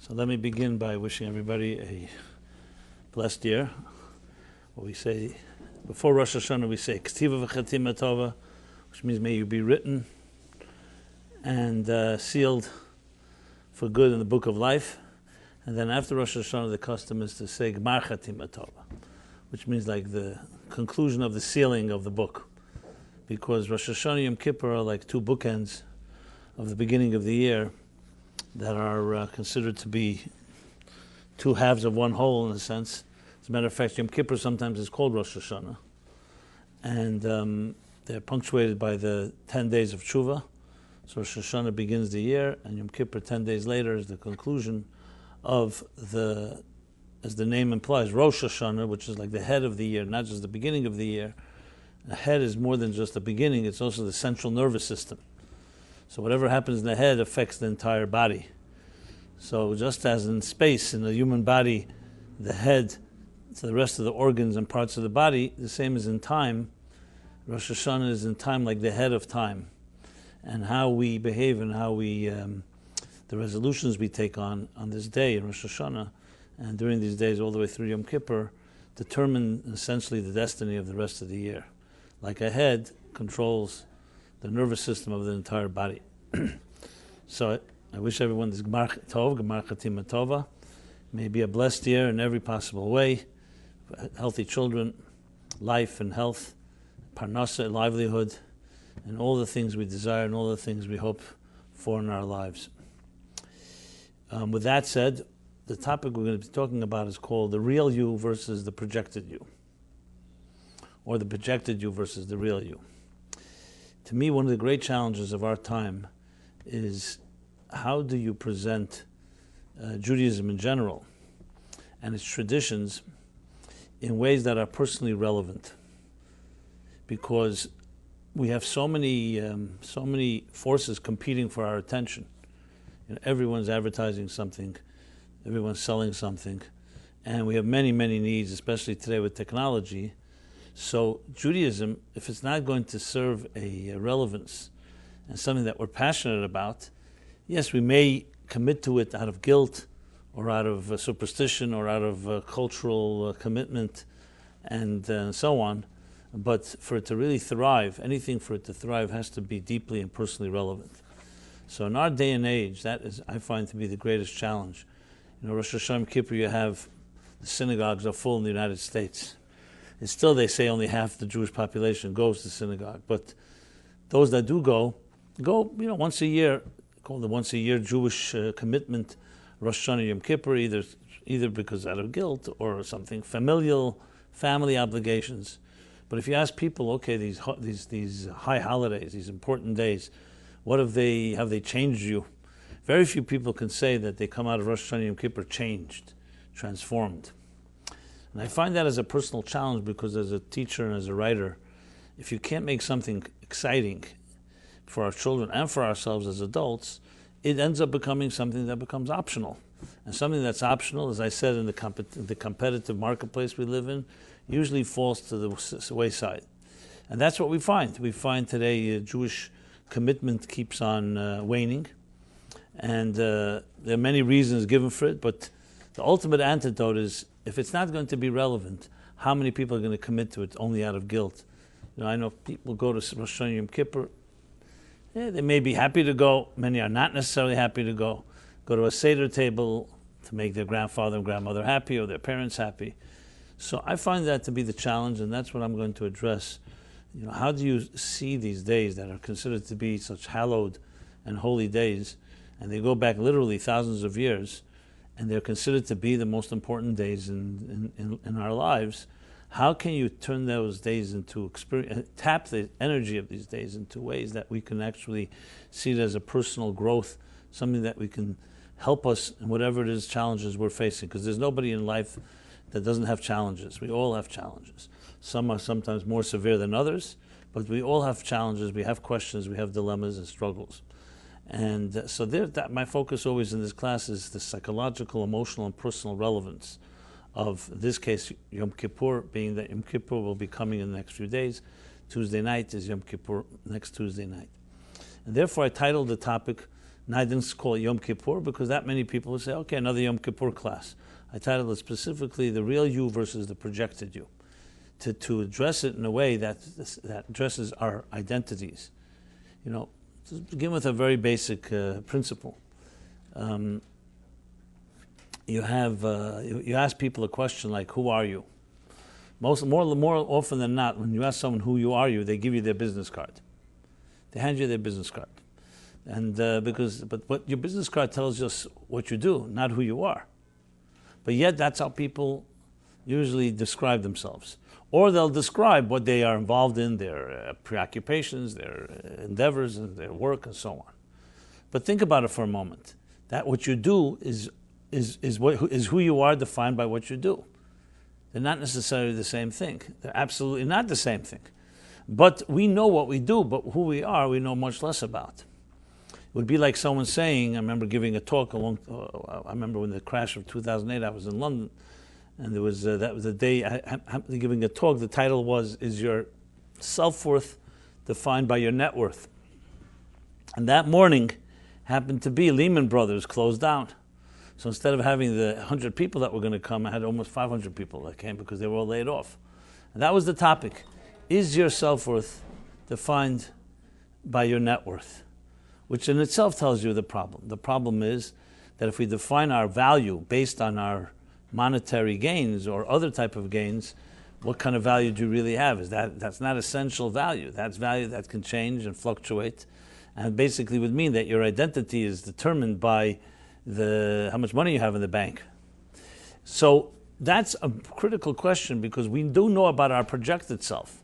So let me begin by wishing everybody a blessed year. What we say before Rosh Hashanah, we say K'tiva v'chatima tova, which means may you be written and sealed for good in the book of life. And then after Rosh Hashanah, the custom is to say Gmar chatima tova, which means like the conclusion of the sealing of the book. Because Rosh Hashanah and Yom Kippur are like two bookends of the beginning of the year that are considered to be two halves of one whole in a sense. As a matter of fact, Yom Kippur sometimes is called Rosh Hashanah. And they're punctuated by the 10 days of Tshuva. So Rosh Hashanah begins the year, and Yom Kippur 10 days later is the conclusion of the, as the name implies, Rosh Hashanah, which is like the head of the year, not just the beginning of the year. The head is more than just the beginning, it's also the central nervous system. So whatever happens in the head affects the entire body. So just as in space, in the human body, the head to the rest of the organs and parts of the body, the same as in time. Rosh Hashanah is in time like the head of time. And how we behave and how we, the resolutions we take on this day in Rosh Hashanah, and during these days all the way through Yom Kippur, determine essentially the destiny of the rest of the year. Like a head controls the nervous system of the entire body. So I wish everyone this Gmar Tov, Gmar Chatima Tova. May be a blessed year in every possible way. Healthy children, life and health, parnasa, livelihood, and all the things we desire and all the things we hope for in our lives. With that said, the topic we're going to be talking about is called the real you versus the projected you, or the projected you versus the real you. To me, one of the great challenges of our time is how do you present Judaism in general and its traditions in ways that are personally relevant, because we have so many forces competing for our attention. Everyone's advertising something, everyone's selling something, and we have many needs, especially today with technology. So Judaism, if it's not going to serve a relevance and something that we're passionate about, yes, we may commit to it out of guilt or out of superstition or out of cultural commitment and so on. But for it to really thrive, anything for it to thrive has to be deeply and personally relevant. So in our day and age, that is, I find, to be the greatest challenge. Rosh Hashanah and Kippur, you have the synagogues are full in the United States. And still, they say only half the Jewish population goes to synagogue. But those that do go once a year, called the once a year Jewish commitment, Rosh Hashanah Yom Kippur, either because out of guilt or something familial, family obligations. But if you ask people, okay, these high holidays, these important days, what have they changed you? Very few people can say that they come out of Rosh Hashanah Yom Kippur changed, transformed. And I find that as a personal challenge, because as a teacher and as a writer, if you can't make something exciting for our children and for ourselves as adults, it ends up becoming something that becomes optional. And something that's optional, as I said, in the competitive marketplace we live in, usually falls to the wayside. And that's what we find. We find today Jewish commitment keeps on waning. And there are many reasons given for it, but the ultimate antidote is, if it's not going to be relevant, how many people are going to commit to it only out of guilt? I know people go to Rosh Hashanah Yom Kippur. They may be happy to go. Many are not necessarily happy to go. Go to a Seder table to make their grandfather and grandmother happy or their parents happy. So I find that to be the challenge, and that's what I'm going to address. How do you see these days that are considered to be such hallowed and holy days, and they go back literally thousands of years, and they're considered to be the most important days in our lives? How can you turn those days into experience, tap the energy of these days into ways that we can actually see it as a personal growth, something that we can help us in whatever it is challenges we're facing? Because there's nobody in life that doesn't have challenges. We all have challenges. Some are sometimes more severe than others, but we all have challenges, we have questions, we have dilemmas and struggles. And so my focus always in this class is the psychological, emotional, and personal relevance of this case, Yom Kippur, being that Yom Kippur will be coming in the next few days. Tuesday night is Yom Kippur, next Tuesday night. And therefore I titled the topic And I didn't call it Yom Kippur because that many people would say, okay, another Yom Kippur class. I titled it specifically The Real You versus the Projected You, to address it in a way that addresses our identities. To begin with a very basic principle. You ask people a question like, who are you? More often than not, when you ask someone who you are, they give you their business card. They hand you their business card. And but what your business card tells us what you do, not who you are. But yet that's how people usually describe themselves. Or they'll describe what they are involved in, their preoccupations, their endeavors, and their work, and so on. But think about it for a moment. That what you do is who you are, defined by what you do. They're not necessarily the same thing. They're absolutely not the same thing. But we know what we do, but who we are, we know much less about. It would be like someone saying, I remember giving a talk I remember when the crash of 2008, I was in London, and there was that was the day I'm giving a talk. The title was, "Is your self-worth defined by your net worth?" And that morning happened to be Lehman Brothers closed down. So instead of having the 100 people that were going to come, I had almost 500 people that came because they were all laid off. And that was the topic. Is your self-worth defined by your net worth? Which in itself tells you the problem. The problem is that if we define our value based on our monetary gains or other type of gains, what kind of value do you really have? That's not essential value. That's value that can change and fluctuate. And basically would mean that your identity is determined by how much money you have in the bank. So that's a critical question because we do know about our projected self.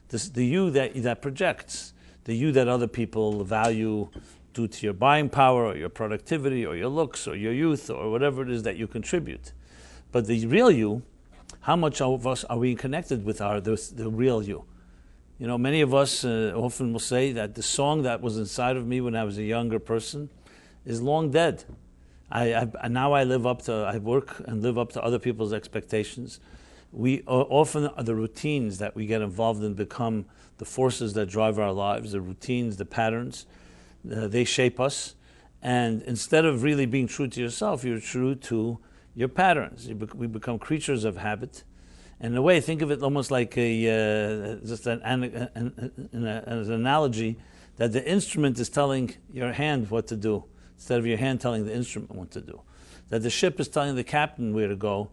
The you that projects, the you that other people value due to your buying power or your productivity or your looks or your youth or whatever it is that you contribute. But the real you, how much of us are we connected with the real you? Many of us often will say that the song that was inside of me when I was a younger person is long dead. Now I work and live up to other people's expectations. Often the routines that we get involved in become the forces that drive our lives, the routines, the patterns, they shape us. And instead of really being true to yourself, you're true to your patterns. We become creatures of habit. And in a way, think of it almost like as an analogy that the instrument is telling your hand what to do, instead of your hand telling the instrument what to do. That the ship is telling the captain where to go,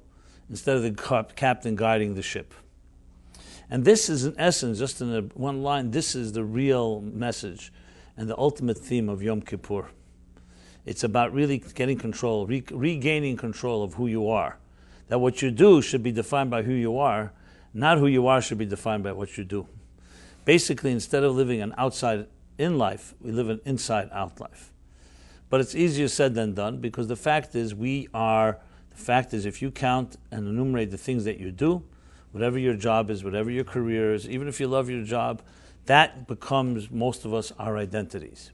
instead of the captain guiding the ship. And this is, in essence, just in one line, this is the real message and the ultimate theme of Yom Kippur. It's about really getting control, regaining control of who you are. That what you do should be defined by who you are, not who you are should be defined by what you do. Basically, instead of living an outside-in life, we live an inside-out life. But it's easier said than done because the fact is if you count and enumerate the things that you do, whatever your job is, whatever your career is, even if you love your job, that becomes, most of us, our identities.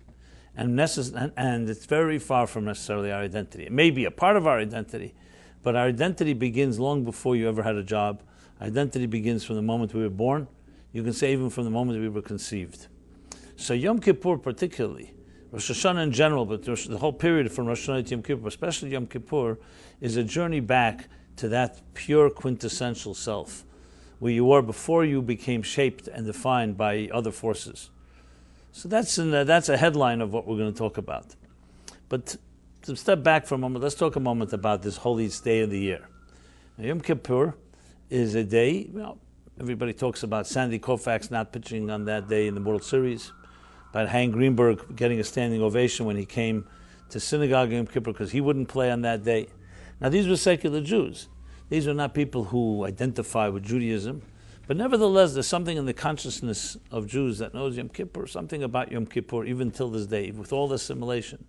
And it's very far from necessarily our identity. It may be a part of our identity, but our identity begins long before you ever had a job. Identity begins from the moment we were born. You can say even from the moment we were conceived. So Yom Kippur particularly, Rosh Hashanah in general, but the whole period from Rosh Hashanah to Yom Kippur, especially Yom Kippur, is a journey back to that pure quintessential self, where you were before you became shaped and defined by other forces. So that's a headline of what we're going to talk about. But to step back for a moment, let's talk a moment about this holiest day of the year. Now, Yom Kippur is a day, everybody talks about Sandy Koufax not pitching on that day in the World Series, about Hank Greenberg getting a standing ovation when he came to synagogue in Yom Kippur because he wouldn't play on that day. Now, these were secular Jews. These were not people who identify with Judaism. But nevertheless, there's something in the consciousness of Jews that knows Yom Kippur, something about Yom Kippur, even till this day, with all the assimilation.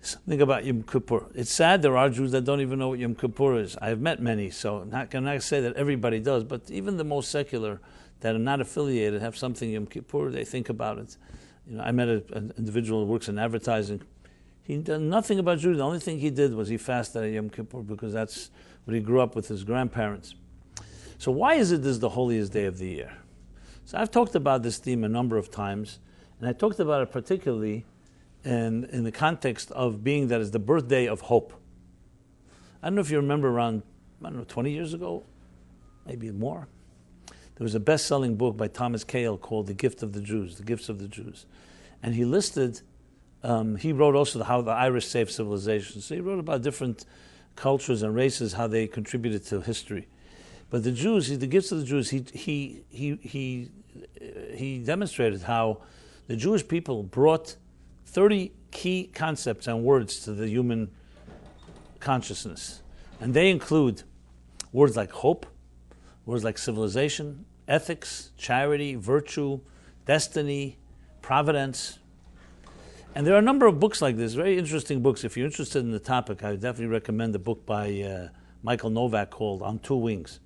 Something about Yom Kippur. It's sad there are Jews that don't even know what Yom Kippur is. I've met many, so I'm not going to say that everybody does, but even the most secular that are not affiliated have something Yom Kippur, they think about it. I met an individual who works in advertising. He did nothing about Judaism. The only thing he did was he fasted at Yom Kippur because that's what he grew up with his grandparents. So why is it this is the holiest day of the year? So I've talked about this theme a number of times, and I talked about it particularly and in the context of being that is the birthday of hope. I don't know if you remember around, 20 years ago, maybe more, there was a best-selling book by Thomas Cale called The Gifts of the Jews. And he listed, he wrote also how the Irish saved civilization. So he wrote about different cultures and races, how they contributed to history. But the Jews, the gifts of the Jews, he demonstrated how the Jewish people brought 30 key concepts and words to the human consciousness. And they include words like hope, words like civilization, ethics, charity, virtue, destiny, providence. And there are a number of books like this, very interesting books. If you're interested in the topic, I would definitely recommend a book by Michael Novak called On Two Wings.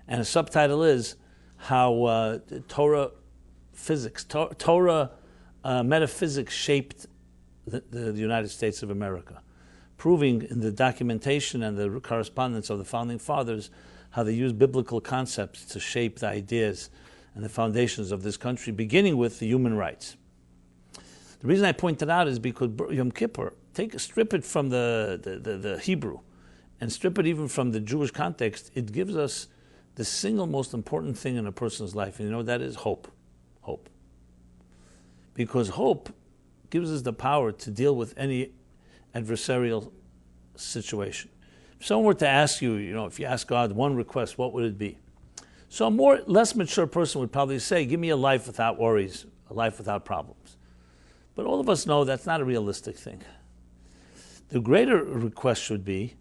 And the subtitle is how Torah metaphysics shaped the United States of America, proving in the documentation and the correspondence of the Founding Fathers how they used biblical concepts to shape the ideas and the foundations of this country, beginning with the human rights. The reason I point that out is because Yom Kippur, strip it from the Hebrew and strip it even from the Jewish context, it gives us the single most important thing in a person's life, and you know what that is? Hope. Hope. Because hope gives us the power to deal with any adversarial situation. If someone were to ask you, if you ask God one request, what would it be? So a less mature person would probably say, give me a life without worries, a life without problems. But all of us know that's not a realistic thing. The greater request should be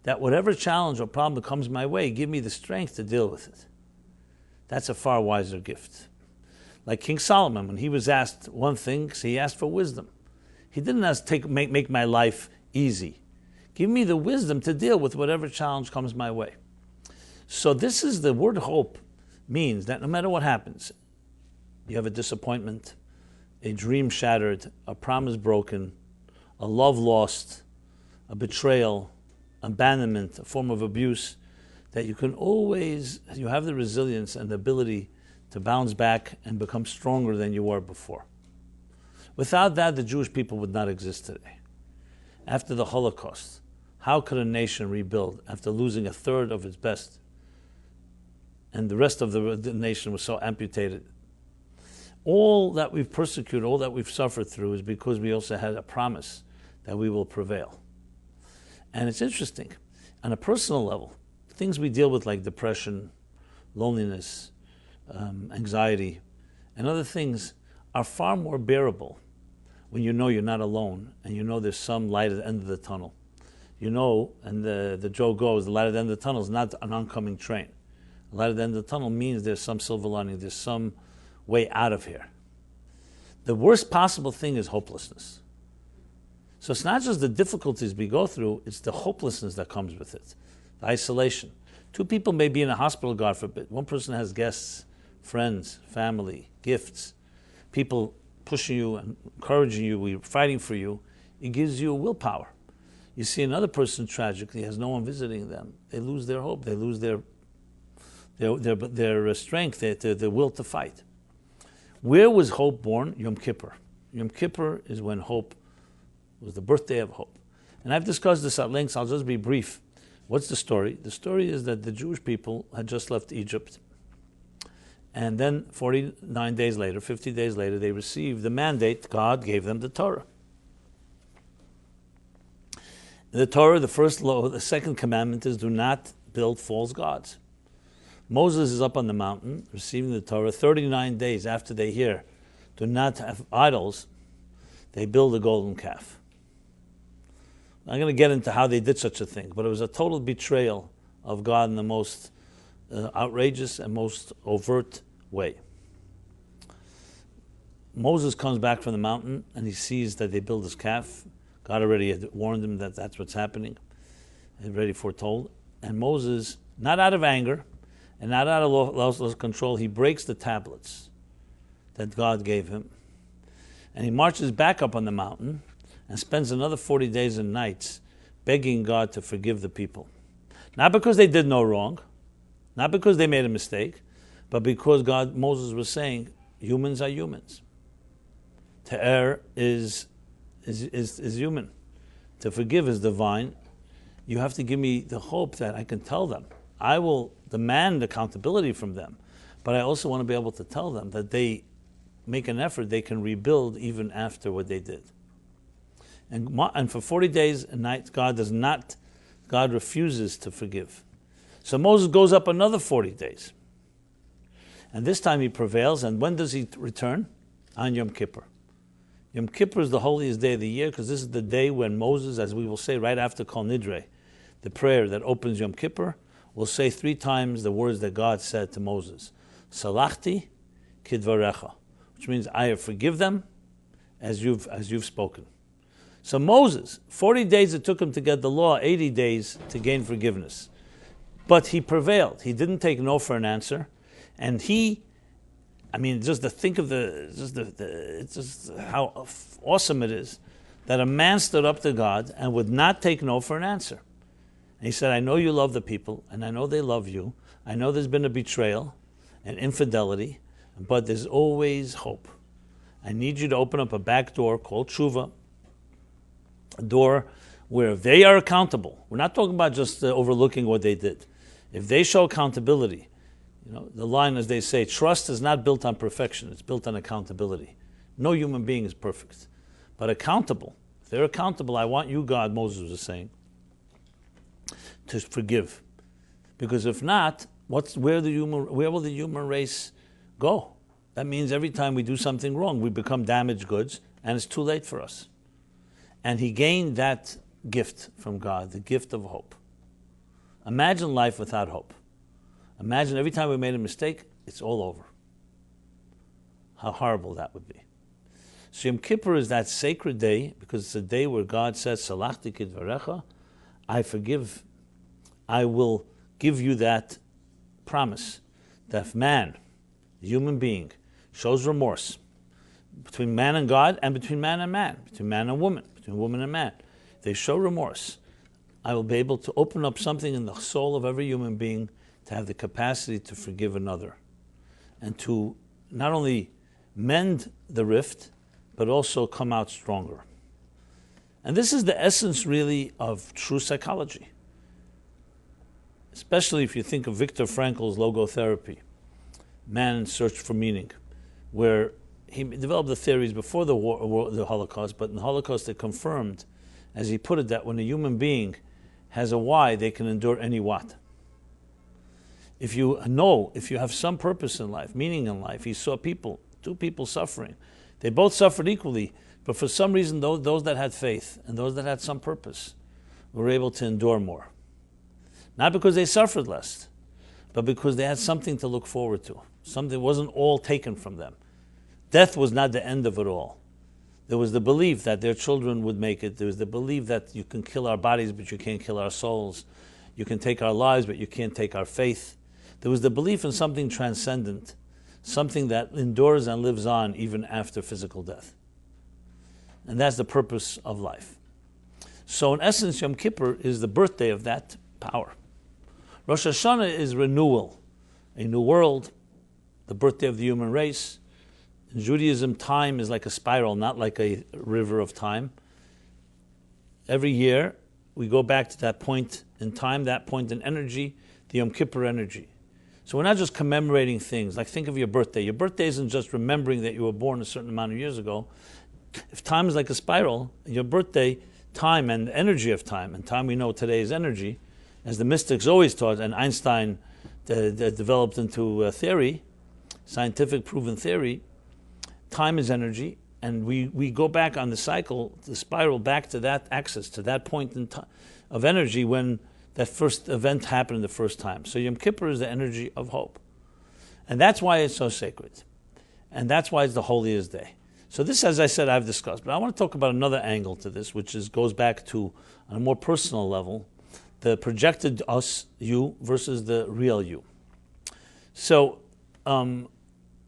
that whatever challenge or problem that comes my way, give me the strength to deal with it. That's a far wiser gift. Like King Solomon, when he was asked one thing, so he asked for wisdom. He didn't ask make my life easy. Give me the wisdom to deal with whatever challenge comes my way. So this is the word hope, means that no matter what happens, you have a disappointment, a dream shattered, a promise broken, a love lost, a betrayal, abandonment, a form of abuse, that you have the resilience and the ability to bounce back and become stronger than you were before. Without that, the Jewish people would not exist today. After the Holocaust, how could a nation rebuild after losing a third of its best? And the rest of the nation was so amputated. All that we've persecuted, all that we've suffered through is because we also had a promise that we will prevail. And it's interesting, on a personal level, things we deal with like depression, loneliness, anxiety, and other things are far more bearable when you know you're not alone and you know there's some light at the end of the tunnel. And the joke goes, the light at the end of the tunnel is not an oncoming train. The light at the end of the tunnel means there's some silver lining, there's some way out of here. The worst possible thing is hopelessness. So it's not just the difficulties we go through, it's the hopelessness that comes with it, the isolation. Two people may be in a hospital, God forbid. One person has guests, friends, family, gifts, people pushing you and encouraging you, fighting for you. It gives you willpower. You see another person tragically has no one visiting them. They lose their hope. They lose their strength, their will to fight. Where was hope born? Yom Kippur. Yom Kippur is when hope was the birthday of hope. And I've discussed this at length, so I'll just be brief. What's the story? The story is that the Jewish people had just left Egypt. And then 49 days later, 50 days later, they received the mandate. God gave them the Torah. In the Torah, the second commandment is do not build false gods. Moses is up on the mountain receiving the Torah. 39 days after they hear, do not have idols, they build a golden calf. I'm going to get into how they did such a thing, but it was a total betrayal of God in the most outrageous and most overt way. Moses comes back from the mountain and he sees that they build this calf. God already had warned him that that's what's happening. He had already foretold. And Moses, not out of anger and not out of lost control, he breaks the tablets that God gave him. And he marches back up on the mountain and spends another 40 days and nights begging God to forgive the people. Not because they did no wrong, not because they made a mistake, but because Moses was saying, humans are humans. To err is is human. To forgive is divine. You have to give me the hope that I can tell them. I will demand accountability from them, but I also want to be able to tell them that they make an effort, they can rebuild even after what they did. And for 40 days and nights, God refuses to forgive. So Moses goes up another 40 days. And this time he prevails, and when does he return? On Yom Kippur. Yom Kippur is the holiest day of the year, because this is the day when Moses, as we will say right after Kol Nidre, the prayer that opens Yom Kippur, will say 3 times the words that God said to Moses. Salachti kidvarecha, which means I have forgive them as you've spoken. So Moses, 40 days it took him to get the law, 80 days to gain forgiveness. But he prevailed. He didn't take no for an answer. And just to think of it's just how awesome it is that a man stood up to God and would not take no for an answer. And he said, I know you love the people, and I know they love you. I know there's been a betrayal and infidelity, but there's always hope. I need you to open up a back door called tshuva, a door where they are accountable. We're not talking about just overlooking what they did. If they show accountability, the line, as they say, trust is not built on perfection, it's built on accountability. No human being is perfect. But accountable, if they're accountable, I want you, God, Moses was saying, to forgive. Because if not, where will the human race go? That means every time we do something wrong, we become damaged goods, and it's too late for us. And he gained that gift from God, the gift of hope. Imagine life without hope. Imagine every time we made a mistake, it's all over. How horrible that would be. So Yom Kippur is that sacred day, because it's a day where God says, Salachti kidvarecha, I forgive. I will give you that promise that if man, the human being, shows remorse between man and God and between man and man, between man and woman, between woman and man, they show remorse, I will be able to open up something in the soul of every human being to have the capacity to forgive another and to not only mend the rift, but also come out stronger. And this is the essence, really, of true psychology. Especially if you think of Viktor Frankl's logotherapy, Man's Search for Meaning, where he developed the theories before the Holocaust, but in the Holocaust it confirmed, as he put it, that when a human being has a why, they can endure any what. If you have some purpose in life, meaning in life, he saw two people suffering. They both suffered equally, but for some reason, those that had faith and those that had some purpose were able to endure more. Not because they suffered less, but because they had something to look forward to. Something wasn't all taken from them. Death was not the end of it all. There was the belief that their children would make it. There was the belief that you can kill our bodies, but you can't kill our souls. You can take our lives, but you can't take our faith. There was the belief in something transcendent, something that endures and lives on even after physical death. And that's the purpose of life. So in essence, Yom Kippur is the birthday of that power. Rosh Hashanah is renewal, a new world, the birthday of the human race. In Judaism, time is like a spiral, not like a river of time. Every year, we go back to that point in time, that point in energy, the Yom Kippur energy. So we're not just commemorating things. Like, think of your birthday. Your birthday isn't just remembering that you were born a certain amount of years ago. If time is like a spiral, your birthday, time and energy of time, and time we know today is energy, as the mystics always taught, and Einstein developed into a theory, scientific proven theory, time is energy, and we go back on the cycle, the spiral, back to that axis, to that point in time of energy when that first event happened the first time. So Yom Kippur is the energy of hope. And that's why it's so sacred. And that's why it's the holiest day. So this, as I said, I've discussed. But I want to talk about another angle to this, which goes back to, on a more personal level, the projected us, you, versus the real you. So, in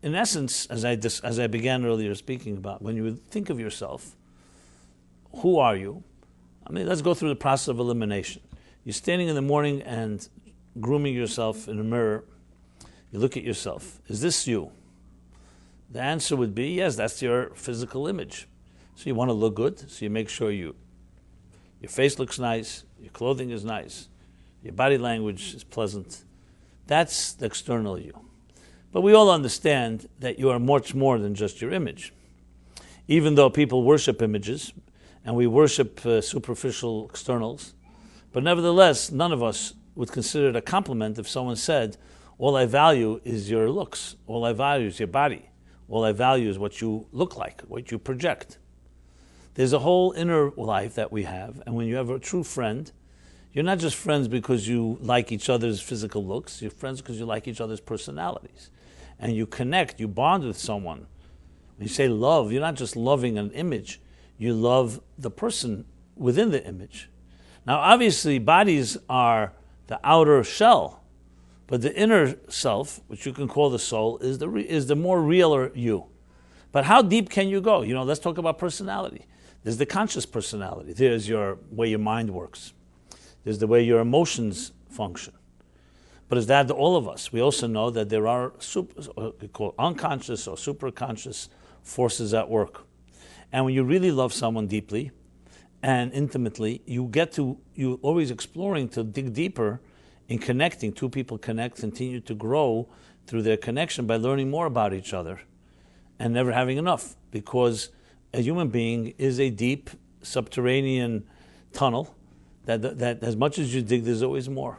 essence, as I began earlier speaking about, when you think of yourself, who are you? Let's go through the process of elimination. You're standing in the morning and grooming yourself in a mirror. You look at yourself. Is this you? The answer would be, yes, that's your physical image. So you want to look good, so you make sure your face looks nice, your clothing is nice, your body language is pleasant. That's the external you. But we all understand that you are much more than just your image. Even though people worship images, and we worship superficial externals, but nevertheless, none of us would consider it a compliment if someone said, all I value is your looks, all I value is your body, all I value is what you look like, what you project. There's a whole inner life that we have, and when you have a true friend, you're not just friends because you like each other's physical looks, you're friends because you like each other's personalities. And you connect, you bond with someone. When you say love, you're not just loving an image, you love the person within the image. Now obviously bodies are the outer shell, but the inner self, which you can call the soul, is the more realer you. But how deep can you go? Let's talk about personality. There's the conscious personality. There's your way your mind works. There's the way your emotions function. But is that all of us? We also know that there are we call unconscious or superconscious forces at work. And when you really love someone deeply and intimately, you're always exploring to dig deeper in connecting. Two people connect, continue to grow through their connection by learning more about each other and never having enough, because a human being is a deep subterranean tunnel that as much as you dig, there's always more.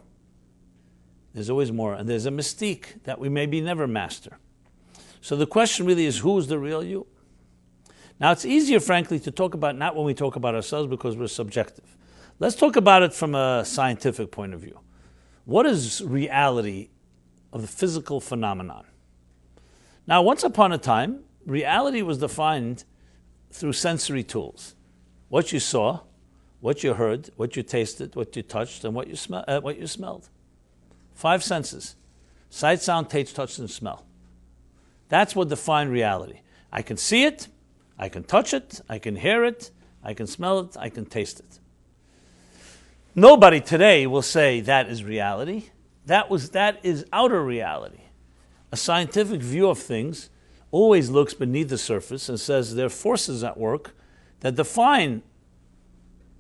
There's always more, and there's a mystique that we maybe never master. So the question really is, who's the real you? Now it's easier, frankly, to talk about not when we talk about ourselves because we're subjective. Let's talk about it from a scientific point of view. What is reality of the physical phenomenon? Now, once upon a time, reality was defined through sensory tools. What you saw, what you heard, what you tasted, what you touched, and what you smelled. 5 senses: sight, sound, taste, touch, and smell. That's what defined reality. I can see it, I can touch it, I can hear it, I can smell it, I can taste it. Nobody today will say that is reality. That is outer reality. A scientific view of things always looks beneath the surface and says there are forces at work that define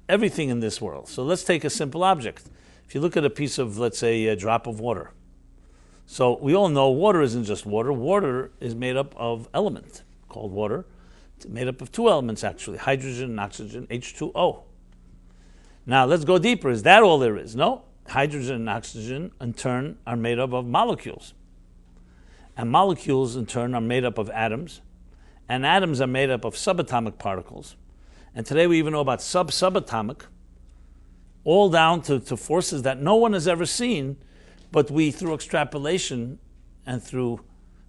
everything in this world. So let's take a simple object. If you look at a piece of, let's say, a drop of water. So we all know water isn't just water. Water is made up of element called water. It's made up of 2 elements, actually, hydrogen and oxygen, H2O. Now let's go deeper. Is that all there is? No. Hydrogen and oxygen, in turn, are made up of molecules. And molecules, in turn, are made up of atoms. And atoms are made up of subatomic particles. And today we even know about subatomic, all down to forces that no one has ever seen, but we, through extrapolation and through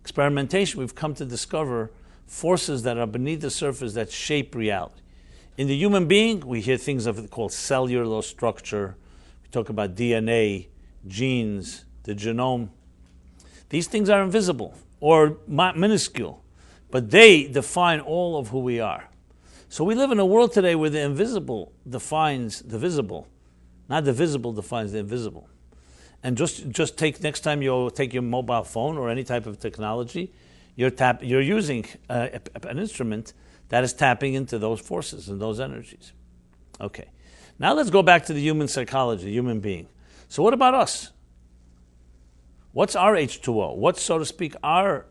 experimentation, we've come to discover forces that are beneath the surface that shape reality. In the human being, we hear things called cellular structure. We talk about DNA, genes, the genome. These things are invisible or minuscule, but they define all of who we are. So we live in a world today where the invisible defines the visible, not the visible defines the invisible. And just take, next time you take your mobile phone or any type of technology, you're using an instrument that is tapping into those forces and those energies. Okay, now let's go back to the human psychology, the human being. So what about us? What's our H2O? What's, so to speak, our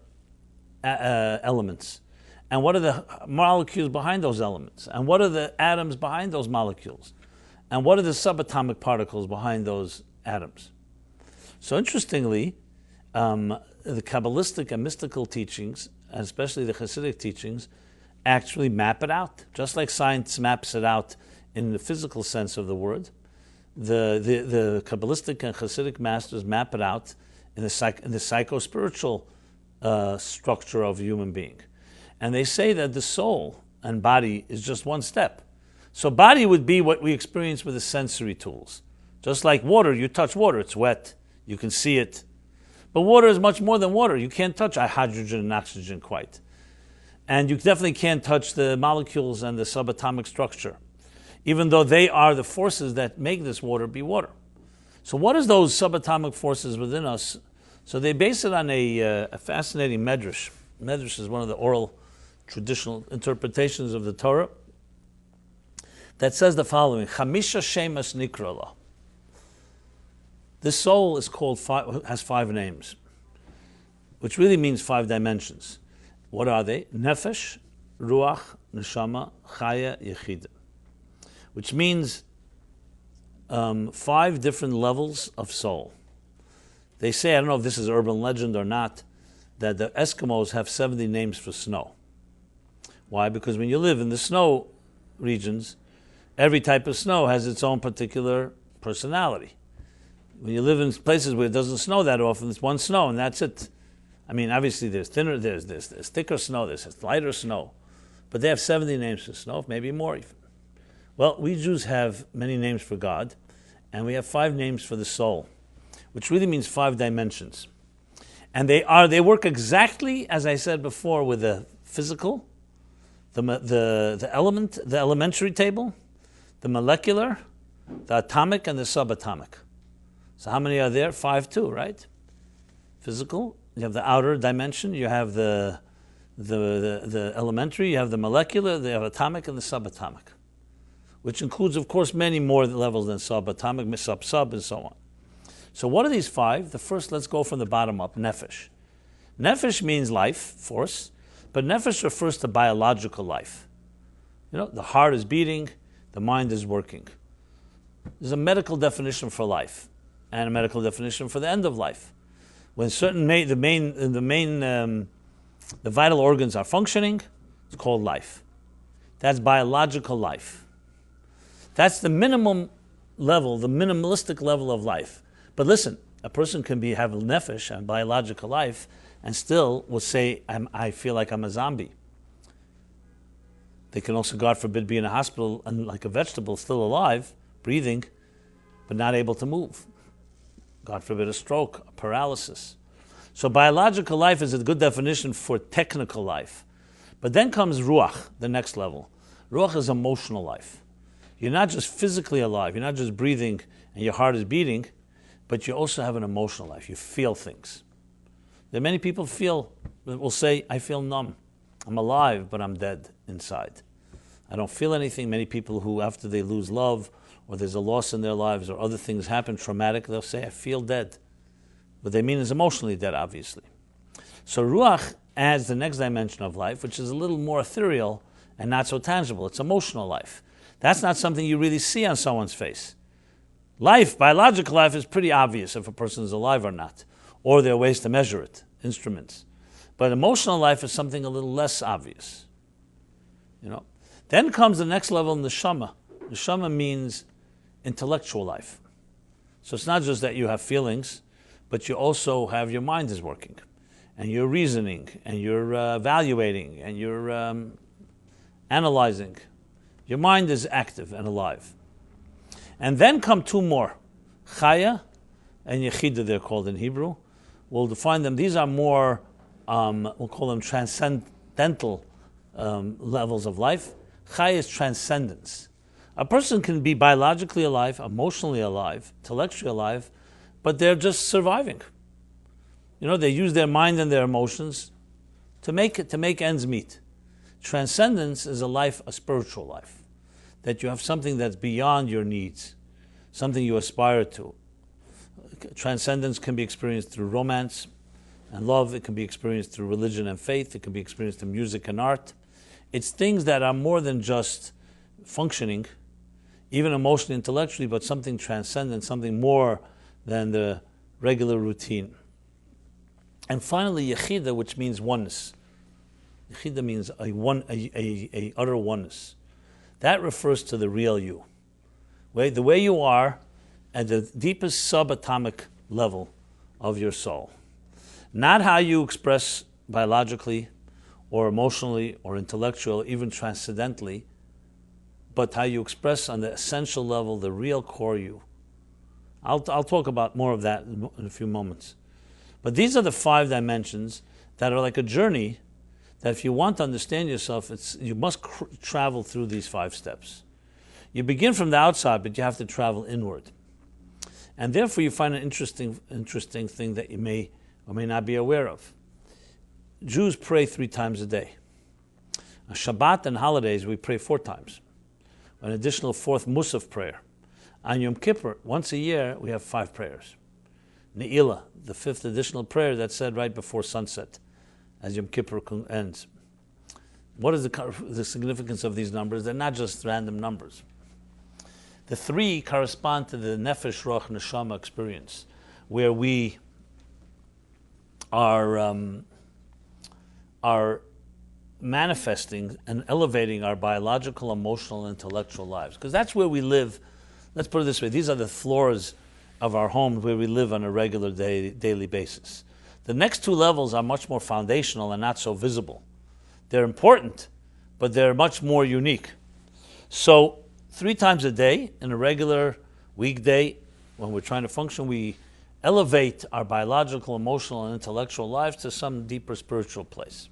elements? And what are the molecules behind those elements? And what are the atoms behind those molecules? And what are the subatomic particles behind those atoms? So interestingly, the Kabbalistic and mystical teachings, and especially the Hasidic teachings, actually map it out. Just like science maps it out in the physical sense of the word, the Kabbalistic and Hasidic masters map it out in the psycho-spiritual structure of a human being. And they say that the soul and body is just one step. So body would be what we experience with the sensory tools. Just like water, you touch water, it's wet, you can see it. But water is much more than water. You can't touch hydrogen and oxygen quite. And you definitely can't touch the molecules and the subatomic structure, even though they are the forces that make this water be water. So what is those subatomic forces within us? So they base it on a fascinating medrash. Medrash is one of the oral traditional interpretations of the Torah. that says the following: Chamisha Shemas Nikrala. This soul is called has 5 names, which really means 5 dimensions. What are they? Nefesh, Ruach, Neshama, Chaya, Yechida. Which means 5 different levels of soul. They say, I don't know if this is urban legend or not, that the Eskimos have 70 names for snow. Why? Because when you live in the snow regions, every type of snow has its own particular personality. When you live in places where it doesn't snow that often, it's one snow and that's it. I mean, obviously there's thinner, there's thicker snow, there's lighter snow, but they have 70 names for snow, maybe more even. Well, we Jews have many names for God, and we have 5 names for the soul, which really means 5 dimensions. And they work exactly, as I said before, with the physical, the element, the elementary table, the molecular, the atomic, and the subatomic. So how many are there? 5 too, right? Physical, you have the outer dimension, you have the elementary, you have the molecular, you have atomic, and the subatomic, which includes, of course, many more levels than subatomic, sub, and so on. So what are these 5? The first, let's go from the bottom up, nefesh. Nefesh means life, force, but nefesh refers to biological life. You know, the heart is beating, the mind is working. There's a medical definition for life and a medical definition for the end of life. When certain the vital organs are functioning, it's called life. That's biological life. That's the minimum level, the minimalistic level of life. But listen, a person can have a nefesh and biological life and still will say, I feel like I'm a zombie. They can also, God forbid, be in a hospital and like a vegetable, still alive, breathing, but not able to move. God forbid, a stroke, a paralysis. So biological life is a good definition for technical life. But then comes ruach, the next level. Ruach is emotional life. You're not just physically alive, you're not just breathing and your heart is beating, but you also have an emotional life. You feel things. There are many people will say, I feel numb. I'm alive, but I'm dead inside. I don't feel anything. Many people who, after they lose love, or there's a loss in their lives, or other things happen, traumatic, they'll say, I feel dead. What they mean is emotionally dead, obviously. So ruach adds the next dimension of life, which is a little more ethereal and not so tangible. It's emotional life. That's not something you really see on someone's face. Life, biological life, is pretty obvious if a person is alive or not, or there are ways to measure it, instruments. But emotional life is something a little less obvious. You know. Then comes the next level, neshama. Neshama means intellectual life. So it's not just that you have feelings, but you also have your mind is working, and you're reasoning, and you're evaluating, and you're analyzing. Your mind is active and alive. And then come 2 more, chaya and yechida, they're called in Hebrew. We'll define them. These are more, we'll call them transcendental levels of life. Chaya is transcendence. A person can be biologically alive, emotionally alive, intellectually alive, but they're just surviving. You know, they use their mind and their emotions to make ends meet. Transcendence is a spiritual life, that you have something that's beyond your needs, something you aspire to. Transcendence can be experienced through romance and love. It can be experienced through religion and faith. It can be experienced through music and art. It's things that are more than just functioning, even emotionally, intellectually, but something transcendent, something more than the regular routine. And finally, yechida, which means oneness. Yechida means a utter oneness. That refers to the real you. The way you are at the deepest subatomic level of your soul. Not how you express biologically or emotionally or intellectually, even transcendentally, but how you express on the essential level, the real core you. I'll talk about more of that in a few moments. But these are the 5 dimensions that are like a journey that if you want to understand yourself, you must travel through these 5 steps. You begin from the outside, but you have to travel inward. And therefore you find an interesting thing that you may or may not be aware of. Jews pray 3 times a day. On Shabbat and holidays, we pray 4 times. an additional fourth Musaf prayer. On Yom Kippur, once a year, we have 5 prayers. Ne'ilah, the 5th additional prayer that's said right before sunset, as Yom Kippur ends. What is the significance of these numbers? They're not just random numbers. The 3 correspond to the Nefesh, Ruach, Neshama experience, where we are manifesting and elevating our biological, emotional, and intellectual lives. Because that's where we live. Let's put it this way. These are the floors of our homes where we live on a regular daily basis. The next 2 levels are much more foundational and not so visible. They're important, but they're much more unique. So 3 times a day, in a regular weekday, when we're trying to function, we elevate our biological, emotional, and intellectual lives to some deeper spiritual place.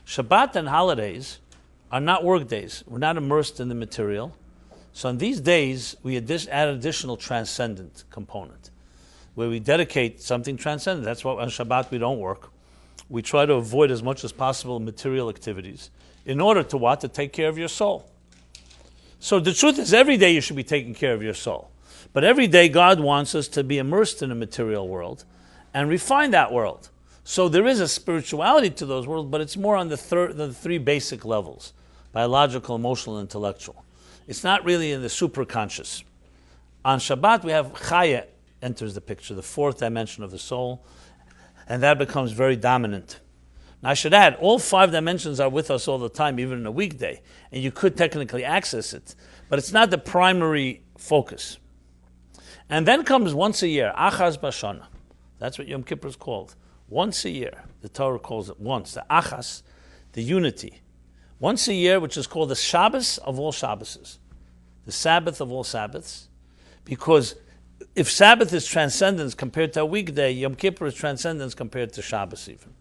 Shabbat and holidays are not work days. We're not immersed in the material. So on these days, we add additional transcendent component, where we dedicate something transcendent. That's why on Shabbat we don't work. We try to avoid as much as possible material activities in order to what? To take care of your soul. So the truth is, every day you should be taking care of your soul. But every day God wants us to be immersed in a material world and refine that world. So there is a spirituality to those worlds, but it's more on the 3 basic levels: biological, emotional, and intellectual. It's not really in the superconscious. On Shabbat, we have Chaya enters the picture, the 4th dimension of the soul, and that becomes very dominant. Now, I should add, all 5 dimensions are with us all the time, even in a weekday, and you could technically access it, but it's not the primary focus. And then comes once a year, Achaz Bashana. That's what Yom Kippur is called. Once a year. The Torah calls it once. The Achaz, the unity. Once a year, which is called the Shabbos of all Shabbases. The Sabbath of all Sabbaths. Because if Sabbath is transcendence compared to a weekday, Yom Kippur is transcendence compared to Shabbos even.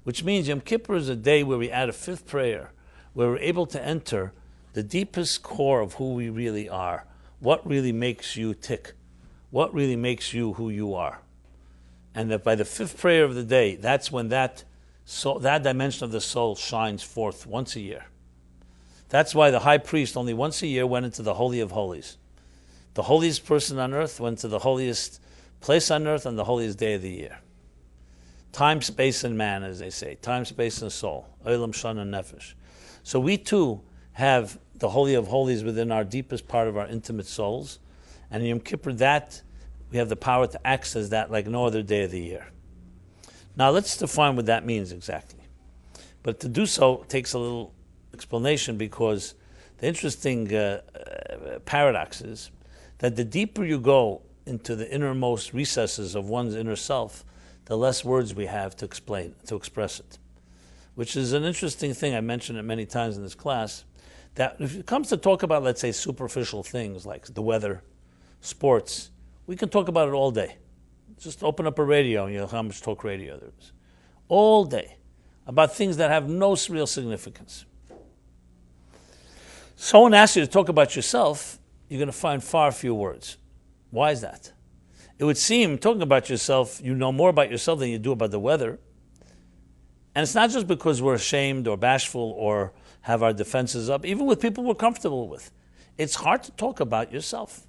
Which means Yom Kippur is a day where we add a 5th prayer, where we're able to enter the deepest core of who we really are. What really makes you tick? What really makes you who you are? And that by the 5th prayer of the day, that's when that dimension of the soul shines forth once a year. That's why the high priest only once a year went into the Holy of Holies. The holiest person on earth went to the holiest place on earth on the holiest day of the year. Time, space, and man, as they say. Time, space, and soul. Olam, Shana, Nefesh. So we too have the Holy of Holies within our deepest part of our intimate souls. And in Yom Kippur, that we have the power to access that like no other day of the year. Now let's define what that means exactly. But to do so takes a little explanation, because the interesting paradox is that the deeper you go into the innermost recesses of one's inner self, the less words we have to express it. Which is an interesting thing. I mentioned it many times in this class, that if it comes to talk about, let's say, superficial things like the weather, sports, we can talk about it all day. Just open up a radio and you'll know how much talk radio there is. All day. About things that have no real significance. Someone asks you to talk about yourself, you're going to find far few words. Why is that? It would seem, talking about yourself, you know more about yourself than you do about the weather. And it's not just because we're ashamed or bashful or have our defenses up, even with people we're comfortable with. It's hard to talk about yourself.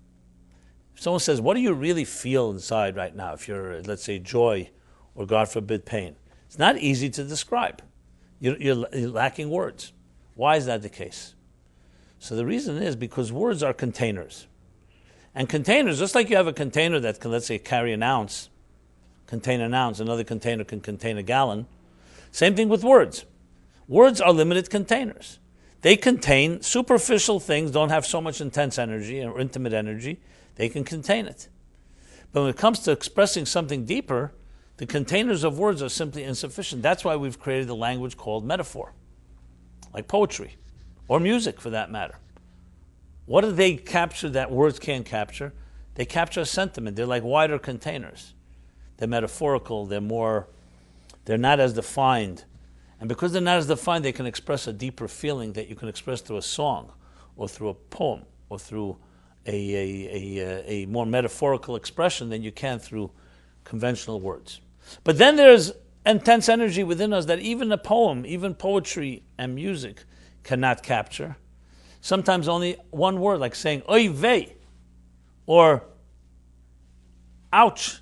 If someone says, what do you really feel inside right now? If you're, let's say, joy or, God forbid, pain. It's not easy to describe. You're lacking words. Why is that the case? So the reason is because words are containers. And containers, just like you have a container that can, let's say, carry an ounce, contain an ounce, another container can contain a gallon. Same thing with words. Words are limited containers. They contain superficial things, don't have so much intense energy or intimate energy. They can contain it. But when it comes to expressing something deeper, the containers of words are simply insufficient. That's why we've created a language called metaphor, like poetry, or music for that matter. What do they capture that words can't capture? They capture a sentiment. They're like wider containers. They're metaphorical. They're not as defined. And because they're not as defined, they can express a deeper feeling that you can express through a song or through a poem or through a more metaphorical expression than you can through conventional words. But then there's intense energy within us that even a poem, even poetry and music cannot capture. Sometimes only one word, like saying oy vey, or ouch,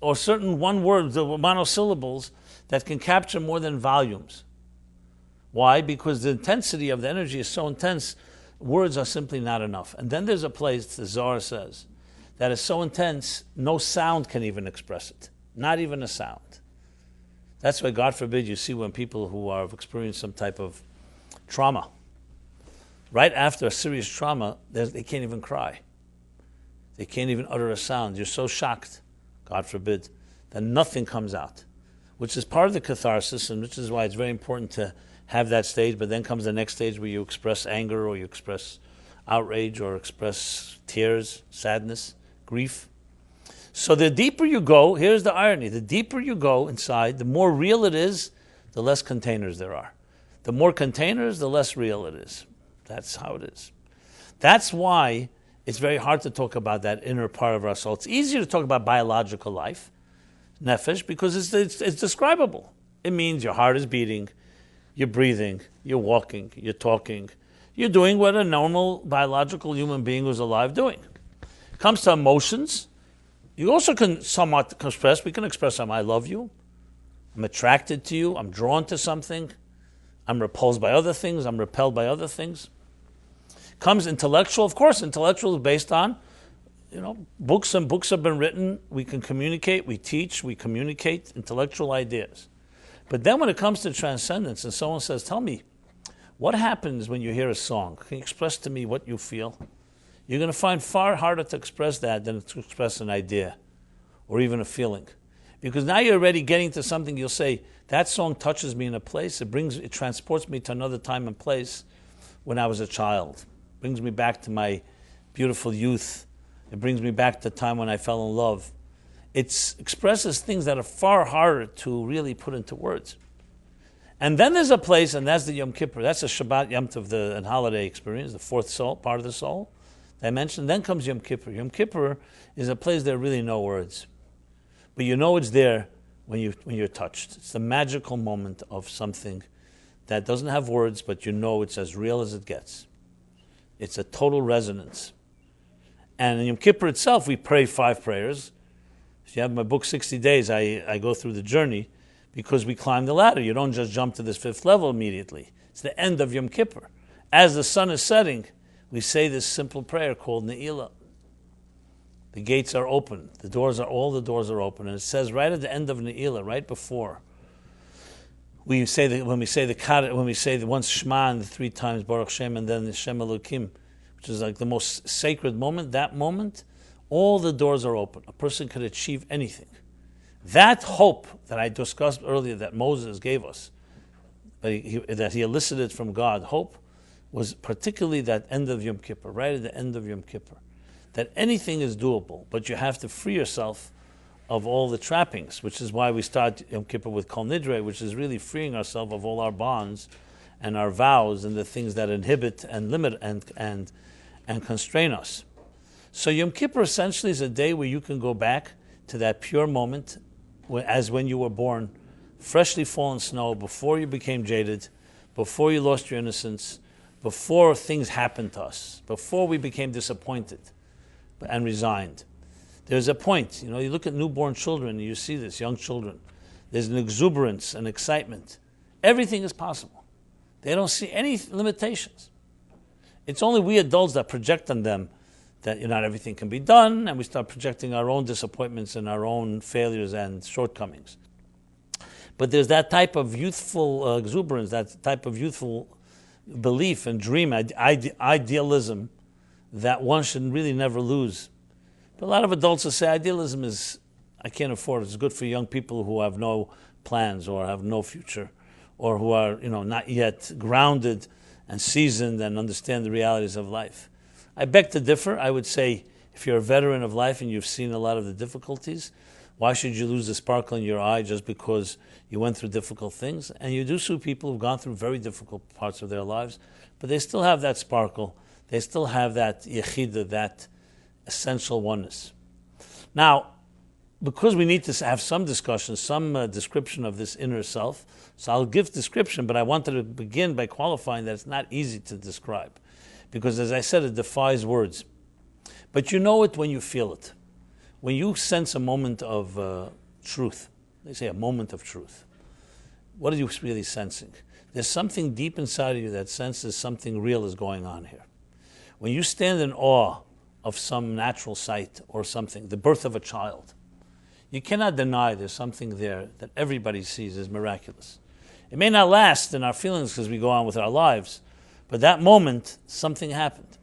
or certain one words, the monosyllables that can capture more than volumes. Why? Because the intensity of the energy is so intense, words are simply not enough. And then there's a place, the Zohar says, that is so intense, no sound can even express it. Not even a sound. That's why, God forbid, you see when people who have experienced some type of trauma, right after a serious trauma, they can't even cry. They can't even utter a sound. You're so shocked, God forbid, that nothing comes out, which is part of the catharsis, and which is why it's very important to have that stage, but then comes the next stage where you express anger, or you express outrage, or express tears, sadness, grief. So the deeper you go, here's the irony, the deeper you go inside, the more real it is, the less containers there are. The more containers, the less real it is. That's how it is. That's why it's very hard to talk about that inner part of our soul. It's easier to talk about biological life, nefesh, because it's describable. It means your heart is beating, you're breathing, you're walking, you're talking, you're doing what a normal biological human being who's alive doing. Comes to emotions, you also can somewhat express, we can express I love you, I'm attracted to you, I'm drawn to something, I'm repulsed by other things, I'm repelled by other things. Comes intellectual, of course, intellectual is based on, books and books have been written, we can communicate, we teach, we communicate intellectual ideas. But then when it comes to transcendence, and someone says, tell me, what happens when you hear a song? Can you express to me what you feel? You're going to find far harder to express that than to express an idea or even a feeling. Because now you're already getting to something, you'll say, that song touches me in a place, it transports me to another time and place when I was a child. It brings me back to my beautiful youth. It brings me back to the time when I fell in love. It expresses things that are far harder to really put into words. And then there's a place, and that's the Yom Kippur. That's the Shabbat Yom Tov, and holiday experience, the fourth soul, part of the soul that I mentioned. Then comes Yom Kippur. Yom Kippur is a place there are really no words. But it's there when you're touched. It's the magical moment of something that doesn't have words, but it's as real as it gets. It's a total resonance. And in Yom Kippur itself, we pray 5 prayers. If you have my book, 60 Days, I go through the journey because we climb the ladder. You don't just jump to this 5th level immediately. It's the end of Yom Kippur. As the sun is setting, we say this simple prayer called Ne'ilah. The gates are open. All the doors are open. And it says right at the end of Ne'ilah, right before, when we say the once Shema and the 3 times Baruch Shem and then the Shem Elokim, which is like the most sacred moment, that moment, all the doors are open. A person could achieve anything. That hope that I discussed earlier that Moses gave us, that he elicited from God, hope, was particularly that end of Yom Kippur, right at the end of Yom Kippur. That anything is doable, but you have to free yourself of all the trappings, which is why we start Yom Kippur with Kol Nidre, which is really freeing ourselves of all our bonds and our vows and the things that inhibit and limit and constrain us. So Yom Kippur essentially is a day where you can go back to that pure moment as when you were born, freshly fallen snow, before you became jaded, before you lost your innocence, before things happened to us, before we became disappointed and resigned. There's a point, you look at newborn children and you see this, young children. There's an exuberance, an excitement. Everything is possible. They don't see any limitations. It's only we adults that project on them that not everything can be done, and we start projecting our own disappointments and our own failures and shortcomings. But there's that type of youthful exuberance, that type of youthful belief and dream, idealism, that one should really never lose. But a lot of adults will say idealism is, I can't afford it. It's good for young people who have no plans or have no future, or who are not yet grounded and seasoned and understand the realities of life. I beg to differ. I would say if you're a veteran of life and you've seen a lot of the difficulties, why should you lose the sparkle in your eye just because you went through difficult things? And you do see people who've gone through very difficult parts of their lives, but they still have that sparkle. They still have that yechida, that essential oneness. Now, because we need to have some discussion, some description of this inner self, so I'll give description, but I wanted to begin by qualifying that it's not easy to describe. because as I said, it defies words. But you know it when you feel it. When you sense a moment of truth, they say a moment of truth, what are you really sensing? There's something deep inside of you that senses something real is going on here. When you stand in awe of some natural sight or something, the birth of a child, you cannot deny there's something there that everybody sees as miraculous. It may not last in our feelings because we go on with our lives, but that moment, something happened.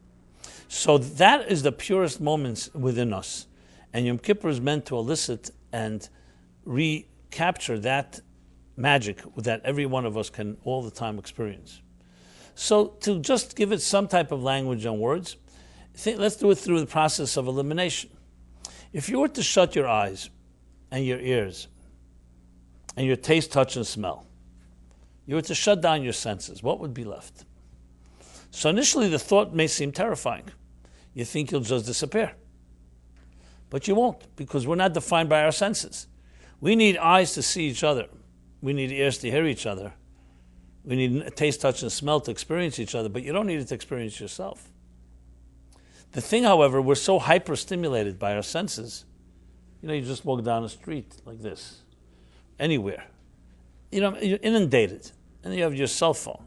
So that is the purest moments within us. And Yom Kippur is meant to elicit and recapture that magic that every one of us can all the time experience. So to just give it some type of language and words, let's do it through the process of elimination. If you were to shut your eyes and your ears and your taste, touch, and smell, you were to shut down your senses, what would be left? So initially the thought may seem terrifying. You think you'll just disappear. But you won't, because we're not defined by our senses. We need eyes to see each other. We need ears to hear each other. We need taste, touch, and smell to experience each other, but you don't need it to experience yourself. The thing, however, we're so hyper-stimulated by our senses. You just walk down the street like this, anywhere. You're inundated, and you have your cell phone,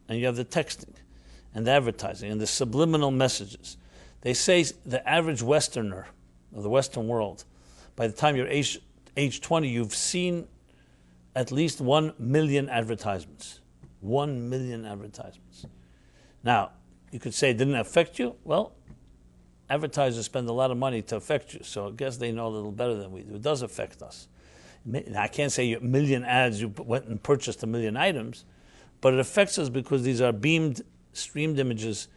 and you have the texting, and the advertising, and the subliminal messages. They say the average Westerner of the Western world, by the time you're age 20, you've seen at least 1 million advertisements. 1 million advertisements. Now, you could say it didn't affect you. Well, advertisers spend a lot of money to affect you, so I guess they know a little better than we do. It does affect us. I can't say 1 million ads, you went and purchased 1 million items, but it affects us because these are beamed, streamed images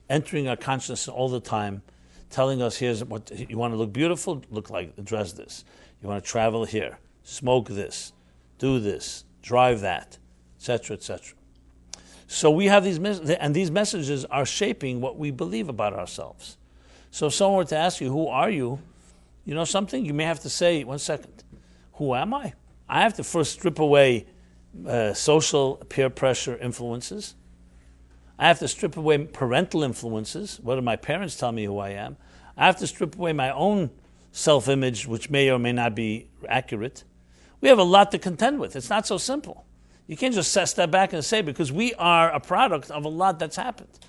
entering our consciousness all the time, telling us, here's what you want to look beautiful, look like, dress this. You want to travel here, smoke this, do this, drive that, etc., etc. So we have these and these messages are shaping what we believe about ourselves. So if someone were to ask you, who are you? You know something? You may have to say, 1 second, who am I? I have to first strip away social peer pressure influences. I have to strip away parental influences. What do my parents tell me who I am? I have to strip away my own self-image, which may or may not be accurate. We have a lot to contend with. It's not so simple. You can't just step back and say, because we are a product of a lot that's happened.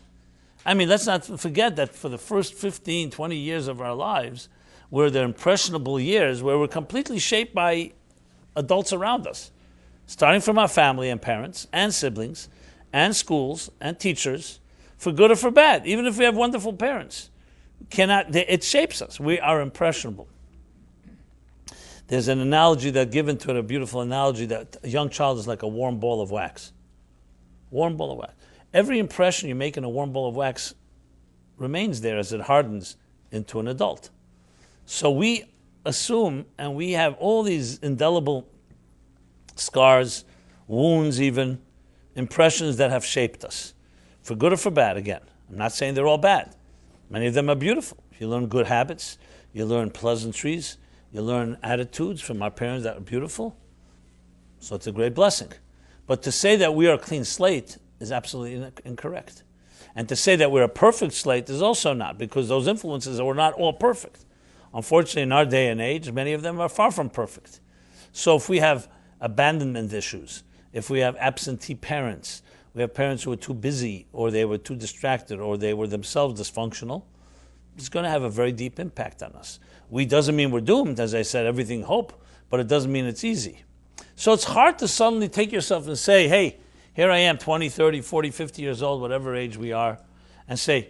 I mean, let's not forget that for the first 15, 20 years of our lives, were the impressionable years where we're completely shaped by adults around us, starting from our family and parents and siblings and schools and teachers, for good or for bad, even if we have wonderful parents. It shapes us. We are impressionable. There's an analogy that's given to it, a beautiful analogy, that a young child is like a warm ball of wax. Warm ball of wax. Every impression you make in a warm ball of wax remains there as it hardens into an adult. So we assume, and we have all these indelible scars, wounds even, impressions that have shaped us, for good or for bad. Again, I'm not saying they're all bad. Many of them are beautiful. You learn good habits, you learn pleasantries, you learn attitudes from our parents that are beautiful. So it's a great blessing. But to say that we are a clean slate is absolutely incorrect. And to say that we're a perfect slate is also not, because those influences are not all perfect. Unfortunately, in our day and age, many of them are far from perfect. So if we have abandonment issues, if we have absentee parents, we have parents who are too busy, or they were too distracted, or they were themselves dysfunctional, it's going to have a very deep impact on us. Doesn't mean we're doomed, as I said, everything hope, but it doesn't mean it's easy. So it's hard to suddenly take yourself and say, hey, here I am, 20, 30, 40, 50 years old, whatever age we are, and say,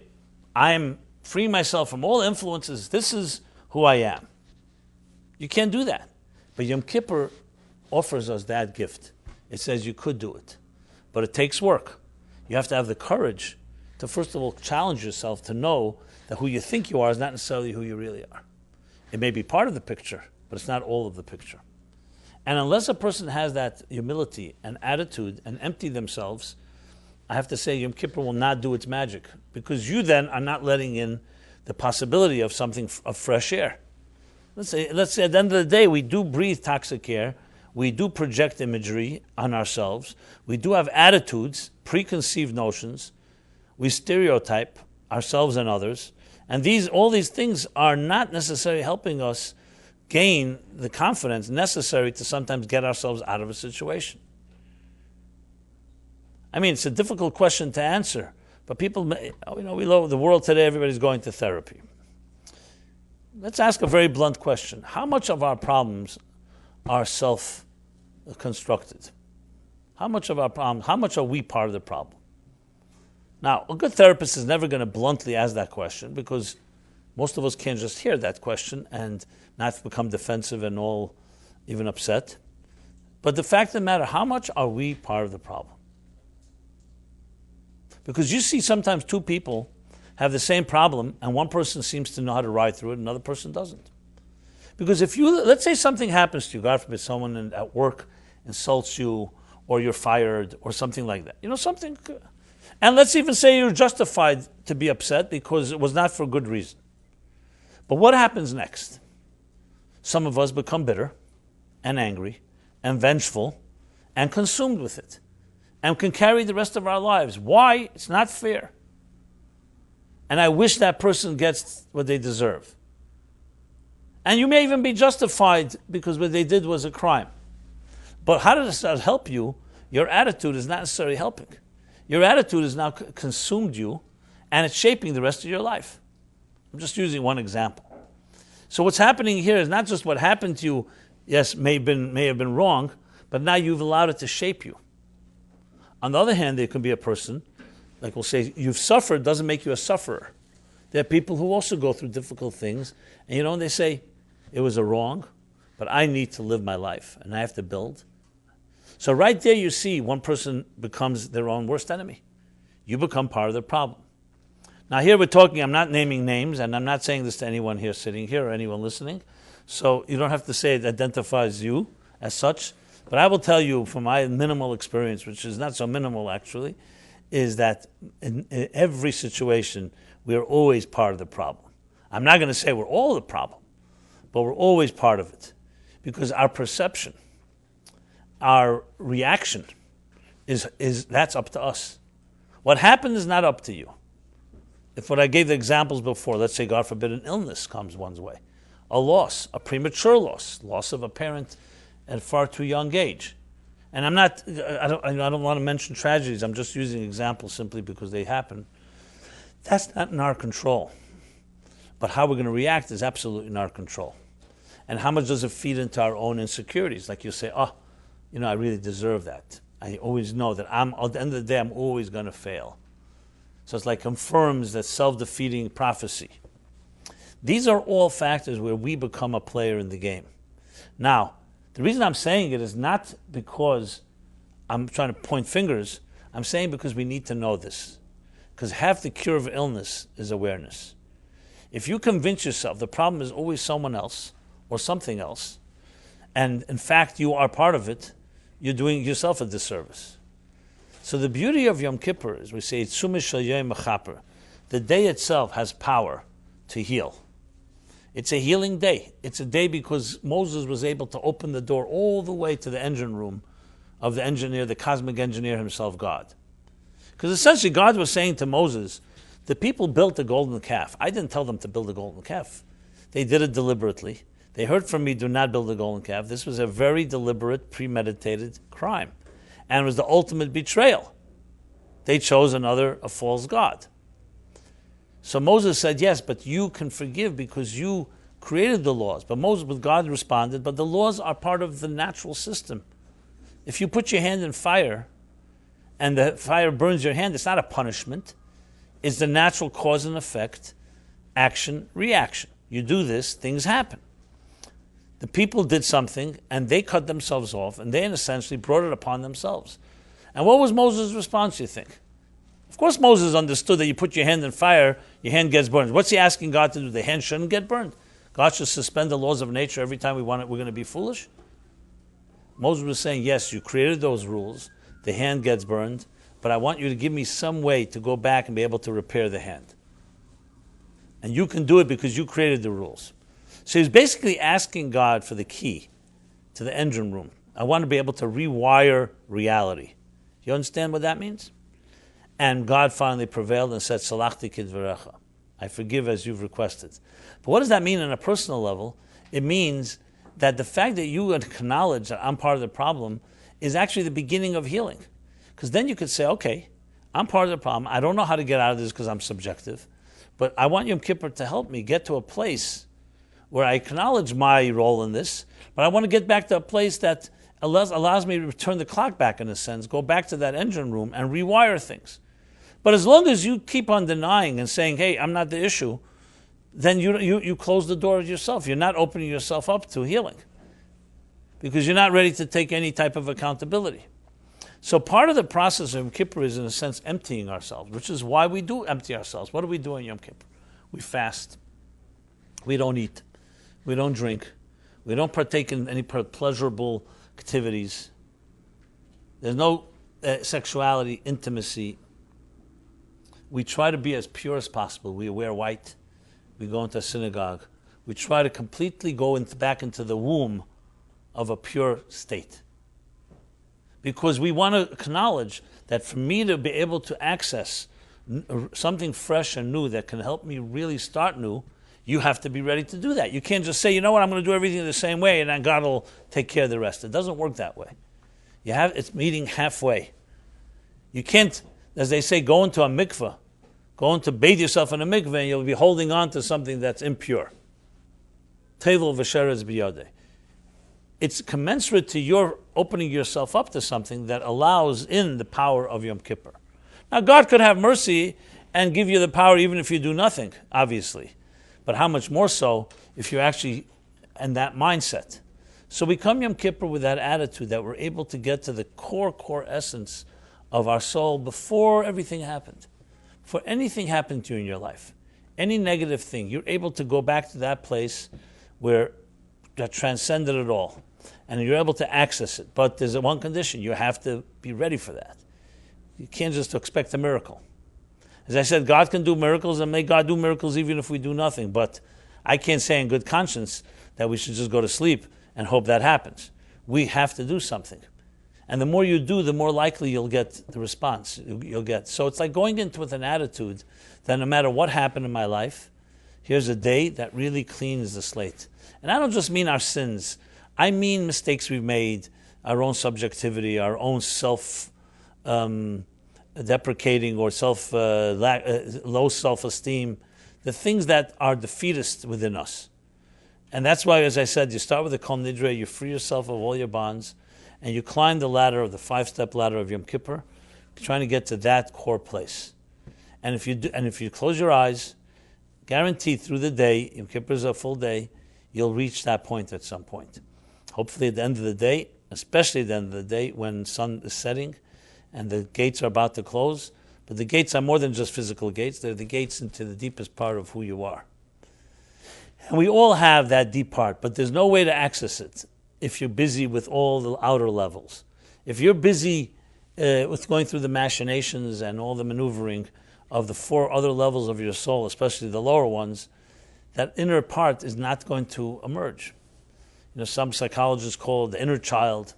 I'm freeing myself from all influences. This is who I am. You can't do that. But Yom Kippur offers us that gift. It says you could do it. But it takes work. You have to have the courage to, first of all, challenge yourself to know that who you think you are is not necessarily who you really are. It may be part of the picture, but it's not all of the picture. And unless a person has that humility and attitude and empty themselves, I have to say Yom Kippur will not do its magic, because you then are not letting in the possibility of something of fresh air. Let's say at the end of the day, we do breathe toxic air, we do project imagery on ourselves, we do have attitudes, preconceived notions, We stereotype ourselves and others. And all these things are not necessarily helping us gain the confidence necessary to sometimes get ourselves out of a situation. I mean, it's a difficult question to answer, but people, we love the world today, everybody's going to therapy. Let's ask a very blunt question. How much of our problems are self-constructed? How much of our problems, how much are we part of the problem? Now, a good therapist is never going to bluntly ask that question because most of us can't just hear that question and not become defensive and all even upset. But the fact of the matter, how much are we part of the problem? Because you see sometimes two people have the same problem and one person seems to know how to ride through it and another person doesn't. Because let's say something happens to you, God forbid someone at work insults you or you're fired or something like that. Something. And let's even say you're justified to be upset because it was not for good reason. But what happens next? Some of us become bitter and angry and vengeful and consumed with it and can carry the rest of our lives. Why? It's not fair. And I wish that person gets what they deserve. And you may even be justified because what they did was a crime. But how does that help you? Your attitude is not necessarily helping. Your attitude has now consumed you, and it's shaping the rest of your life. I'm just using one example. So what's happening here is not just what happened to you, yes, may have been wrong, but now you've allowed it to shape you. On the other hand, there can be a person, like we'll say, you've suffered doesn't make you a sufferer. There are people who also go through difficult things, and they say, it was a wrong, but I need to live my life, and I have to build. So right there you see one person becomes their own worst enemy. You become part of the problem. Now here we're talking, I'm not naming names, and I'm not saying this to anyone here sitting here or anyone listening, so you don't have to say it identifies you as such, but I will tell you from my minimal experience, which is not so minimal actually, is that in every situation we are always part of the problem. I'm not going to say we're all the problem, but we're always part of it. Because our perception, our reaction is that's up to us. What happened is not up to you. If what I gave the examples before, let's say God forbid an illness comes one's way, a loss, a premature loss of a parent at a far too young age. And I don't want to mention tragedies, I'm just using examples simply because they happen. That's not in our control. But how we're going to react is absolutely in our control. And how much does it feed into our own insecurities? Like you say, I really deserve that. I always know that at the end of the day, I'm always going to fail. So it's like confirms that self-defeating prophecy. These are all factors where we become a player in the game. Now, the reason I'm saying it is not because I'm trying to point fingers. I'm saying because we need to know this. Because half the cure of illness is awareness. If you convince yourself the problem is always someone else or something else, and in fact you are part of it, you're doing yourself a disservice. So the beauty of Yom Kippur is we say, the day itself has power to heal. It's a healing day. It's a day because Moses was able to open the door all the way to the engine room of the engineer, the cosmic engineer himself, God. Because essentially God was saying to Moses, the people built a golden calf. I didn't tell them to build a golden calf. They did it deliberately. They heard from me, do not build a golden calf. This was a very deliberate, premeditated crime. And it was the ultimate betrayal. They chose a false god. So Moses said, yes, but you can forgive because you created the laws. But God responded, but the laws are part of the natural system. If you put your hand in fire and the fire burns your hand, it's not a punishment. It's the natural cause and effect, action, reaction. You do this, things happen. The people did something and they cut themselves off and they essentially brought it upon themselves. And what was Moses' response, you think? Of course Moses understood that you put your hand in fire, your hand gets burned. What's he asking God to do? The hand shouldn't get burned. God should suspend the laws of nature every time we're going to be foolish? Moses was saying, yes, you created those rules, the hand gets burned, but I want you to give me some way to go back and be able to repair the hand. And you can do it because you created the rules. So he's basically asking God for the key to the engine room. I want to be able to rewire reality. You understand what that means? And God finally prevailed and said, Salachti kidvarecha. I forgive as you've requested. But what does that mean on a personal level? It means that the fact that you acknowledge that I'm part of the problem is actually the beginning of healing. Because then you could say, okay, I'm part of the problem. I don't know how to get out of this because I'm subjective. But I want Yom Kippur to help me get to a place where I acknowledge my role in this, but I want to get back to a place that allows me to return the clock back, in a sense, go back to that engine room and rewire things. But as long as you keep on denying and saying, hey, I'm not the issue, then you close the door yourself. You're not opening yourself up to healing because you're not ready to take any type of accountability. So part of the process of Yom Kippur is, in a sense, emptying ourselves, which is why we do empty ourselves. What do we do in Yom Kippur? We fast. We don't eat. We don't drink. We don't partake in any pleasurable activities. There's no sexuality, intimacy. We try to be as pure as possible. We wear white. We go into a synagogue. We try to completely go back into the womb of a pure state. Because we want to acknowledge that for me to be able to access something fresh and new that can help me really start new, you have to be ready to do that. You can't just say, you know what, I'm going to do everything the same way and then God will take care of the rest. It doesn't work that way. It's meeting halfway. You can't, as they say, go into a mikveh, go into bathe yourself in a mikveh and you'll be holding on to something that's impure. Tevel v'sheretz biyodeh. It's commensurate to your opening yourself up to something that allows in the power of Yom Kippur. Now, God could have mercy and give you the power even if you do nothing, obviously. But how much more so if you're actually in that mindset? So we come Yom Kippur with that attitude that we're able to get to the core essence of our soul before everything happened. Before anything happened to you in your life, any negative thing, you're able to go back to that place where that transcended it all. And you're able to access it. But there's one condition. You have to be ready for that. You can't just expect a miracle. As I said, God can do miracles, and may God do miracles even if we do nothing. But I can't say in good conscience that we should just go to sleep and hope that happens. We have to do something. And the more you do, the more likely you'll get the response you'll get. So it's like going into with an attitude that no matter what happened in my life, here's a day that really cleans the slate. And I don't just mean our sins. I mean mistakes we've made, our own subjectivity, our own self-deprecating or low self-esteem, the things that are defeatist within us. And that's why, as I said, you start with the Kol Nidre, you free yourself of all your bonds, and you climb the ladder of the 5-step ladder of Yom Kippur, trying to get to that core place. And if you close your eyes, guaranteed through the day, Yom Kippur is a full day, you'll reach that point at some point. Hopefully at the end of the day, especially at the end of the day when sun is setting and the gates are about to close. But the gates are more than just physical gates. They're the gates into the deepest part of who you are. And we all have that deep part, but there's no way to access it if you're busy with all the outer levels. If you're busy with going through the machinations and all the maneuvering of the 4 other levels of your soul, especially the lower ones, that inner part is not going to emerge. Some psychologists call it the inner child.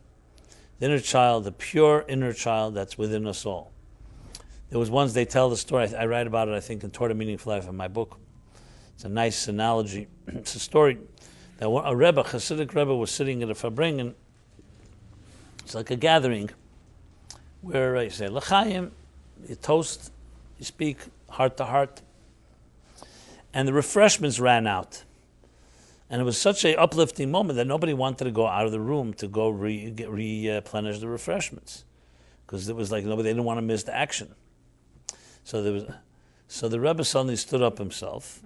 The inner child, the pure inner child that's within us all. There was once, they tell the story, I write about it, I think, in Toward a Meaningful Life in my book. It's a nice analogy. It's a story that a Rebbe, Hasidic Rebbe, was sitting at a Farbringen. It's like a gathering where you say, L'chaim, you toast, you speak heart to heart. And the refreshments ran out. And it was such an uplifting moment that nobody wanted to go out of the room to go replenish the refreshments. Because it was like they didn't want to miss the action. So the Rebbe suddenly stood up himself,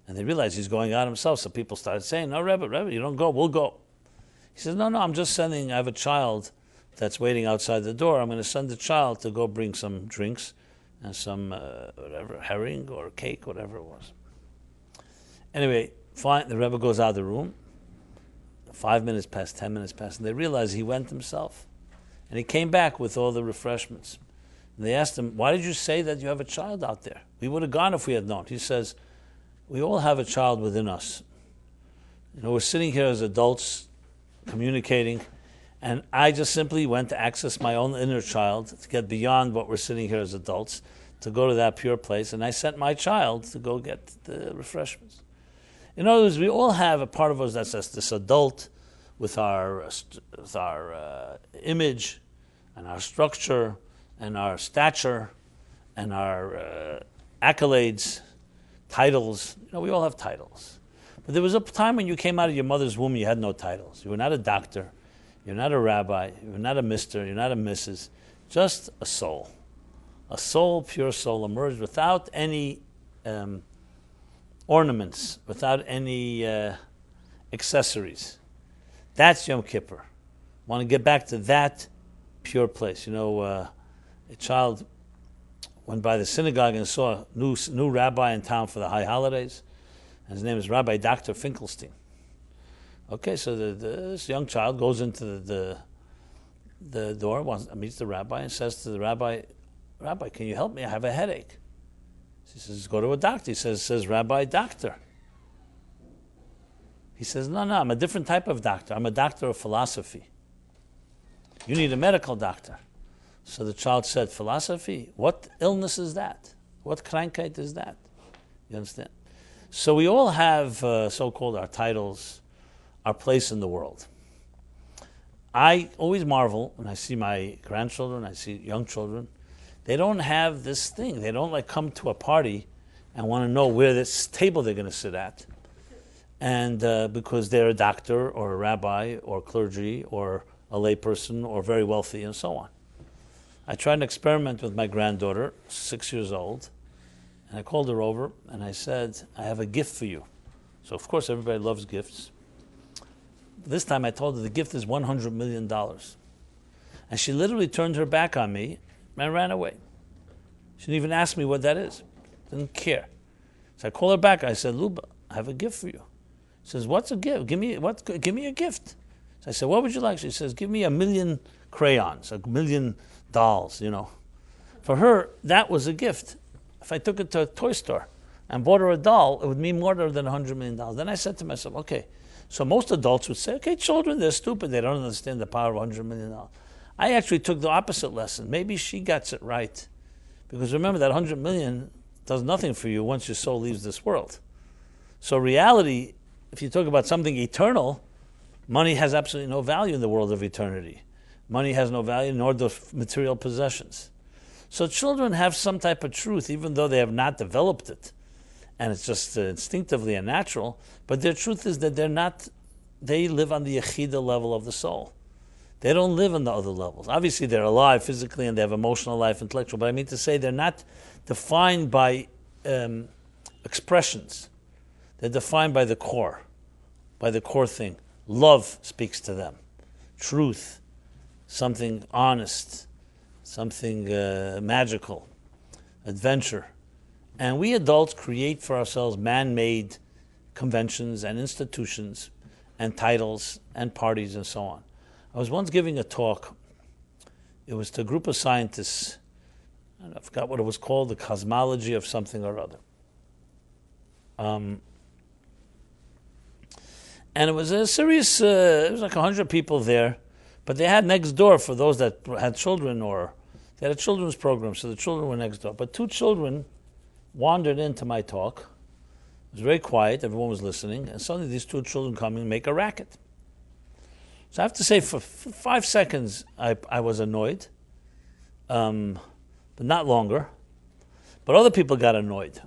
and they realized he's going out himself. So people started saying, no, Rebbe, you don't go, we'll go. He says, no, I'm just sending, I have a child that's waiting outside the door. I'm going to send the child to go bring some drinks and some, herring or cake, whatever it was. Anyway, fine, the Rebbe goes out of the room. 5 minutes pass, 10 minutes pass, and they realize he went himself. And he came back with all the refreshments. And they asked him, why did you say that you have a child out there? We would have gone if we had known. He says, we all have a child within us. We're sitting here as adults, communicating, And I just simply went to access my own inner child, to get beyond what we're sitting here as adults, to go to that pure place. And I sent my child to go get the refreshments. In other words, we all have a part of us that's this adult with our image and our structure and our stature and our accolades, titles. We all have titles. But there was a time when you came out of your mother's womb, you had no titles. You were not a doctor. You're not a rabbi. You're not a mister. You're not a missus. Just a soul. A soul, pure soul, emerged without any ornaments, without any accessories. That's Yom Kippur. Want to get back to that pure place. A child went by the synagogue and saw a new rabbi in town for the high holidays. And his name is Rabbi Dr. Finkelstein. Okay, so this young child goes into the door, meets the rabbi, and says to the rabbi, "Rabbi, can you help me? I have a headache." He says, "Go to a doctor." He says, "Rabbi, doctor." He says, No, I'm a different type of doctor. I'm a doctor of philosophy. You need a medical doctor. So the child said, "Philosophy? What illness is that? What krankheit is that?" You understand? So we all have so-called our titles, our place in the world. I always marvel when I see my grandchildren, I see young children. They don't have this thing. They don't come to a party and want to know where this table they're going to sit at. And because they're a doctor or a rabbi or clergy or a layperson or very wealthy and so on. I tried an experiment with my granddaughter, 6 years old, and I called her over and I said, "I have a gift for you." So of course everybody loves gifts. This time I told her the gift is $100 million. And she literally turned her back on me and ran away. She didn't even ask me what that is. Didn't care. So I called her back. I said, "Luba, I have a gift for you." She says, "What's a gift? Give me a gift." So I said, "What would you like?" She says, "Give me 1,000,000 crayons, 1,000,000 dolls, For her, that was a gift. If I took her to a toy store and bought her a doll, it would mean more than $100 million. Then I said to myself, okay, so most adults would say, okay, children, they're stupid. They don't understand the power of $100 million. I actually took the opposite lesson. Maybe she gets it right. Because remember, that 100 million does nothing for you once your soul leaves this world. So reality, if you talk about something eternal, money has absolutely no value in the world of eternity. Money has no value, nor do material possessions. So children have some type of truth, even though they have not developed it. And it's just instinctively and natural. But their truth is that they live on the yechida level of the soul. They don't live on the other levels. Obviously, they're alive physically and they have emotional life, intellectual. But I mean to say they're not defined by expressions. They're defined by the core thing. Love speaks to them. Truth, something honest, something magical, adventure. And we adults create for ourselves man-made conventions and institutions and titles and parties and so on. I was once giving a talk. It was to a group of scientists. I forgot what it was called, the cosmology of something or other. And it was a serious, it was like 100 people there, but they had next door, for those that had children, or they had a children's program, so the children were next door. But two children wandered into my talk. It was very quiet, everyone was listening, and suddenly these two children come and make a racket. So I have to say, for 5 seconds, I was annoyed, but not longer. But other people got annoyed.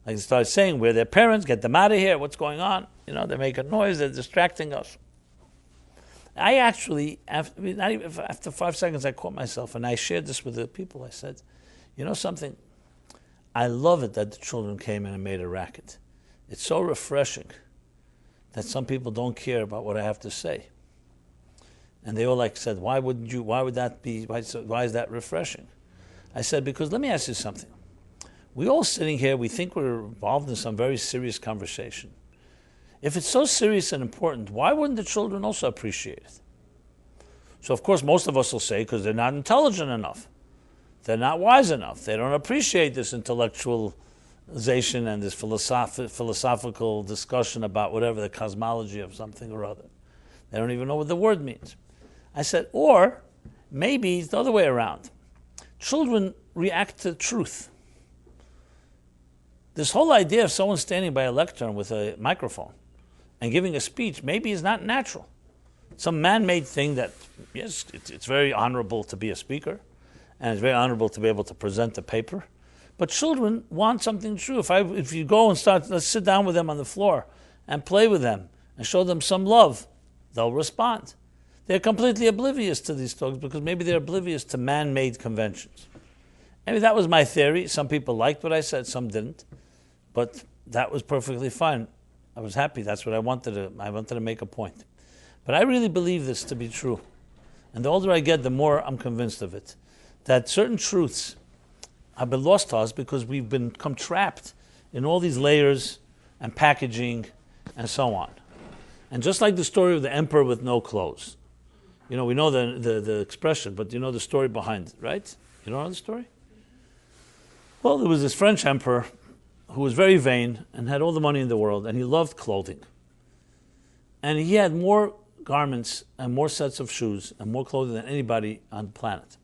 Like they started saying, we're their parents, get them out of here, what's going on? They're making noise, they're distracting us. I actually, after 5 seconds, I caught myself, and I shared this with the people. I said, something? I love it that the children came in and made a racket. It's so refreshing that some people don't care about what I have to say. And they all said, why is that refreshing? I said, because let me ask you something. We all sitting here, we think we're involved in some very serious conversation. If it's so serious and important, why wouldn't the children also appreciate it? So of course most of us will say, because they're not intelligent enough. They're not wise enough. They don't appreciate this intellectualization and this philosophical discussion about whatever the cosmology of something or other. They don't even know what the word means. I said, or maybe it's the other way around. Children react to truth. This whole idea of someone standing by a lectern with a microphone and giving a speech maybe is not natural. Some man-made thing that, yes, it's very honorable to be a speaker, and it's very honorable to be able to present a paper. But children want something true. If you go and let's sit down with them on the floor and play with them and show them some love, they'll respond. They're completely oblivious to these talks because maybe they're oblivious to man-made conventions. Maybe that was my theory. Some people liked what I said, some didn't. But that was perfectly fine. I was happy. That's what I wanted to make a point. But I really believe this to be true. And the older I get, the more I'm convinced of it. That certain truths have been lost to us because we've become trapped in all these layers and packaging and so on. And just like the story of the emperor with no clothes. We know the expression, but you know the story behind it, right? You don't know the story? Well, there was this French emperor who was very vain and had all the money in the world, and he loved clothing. And he had more garments and more sets of shoes and more clothing than anybody on the planet.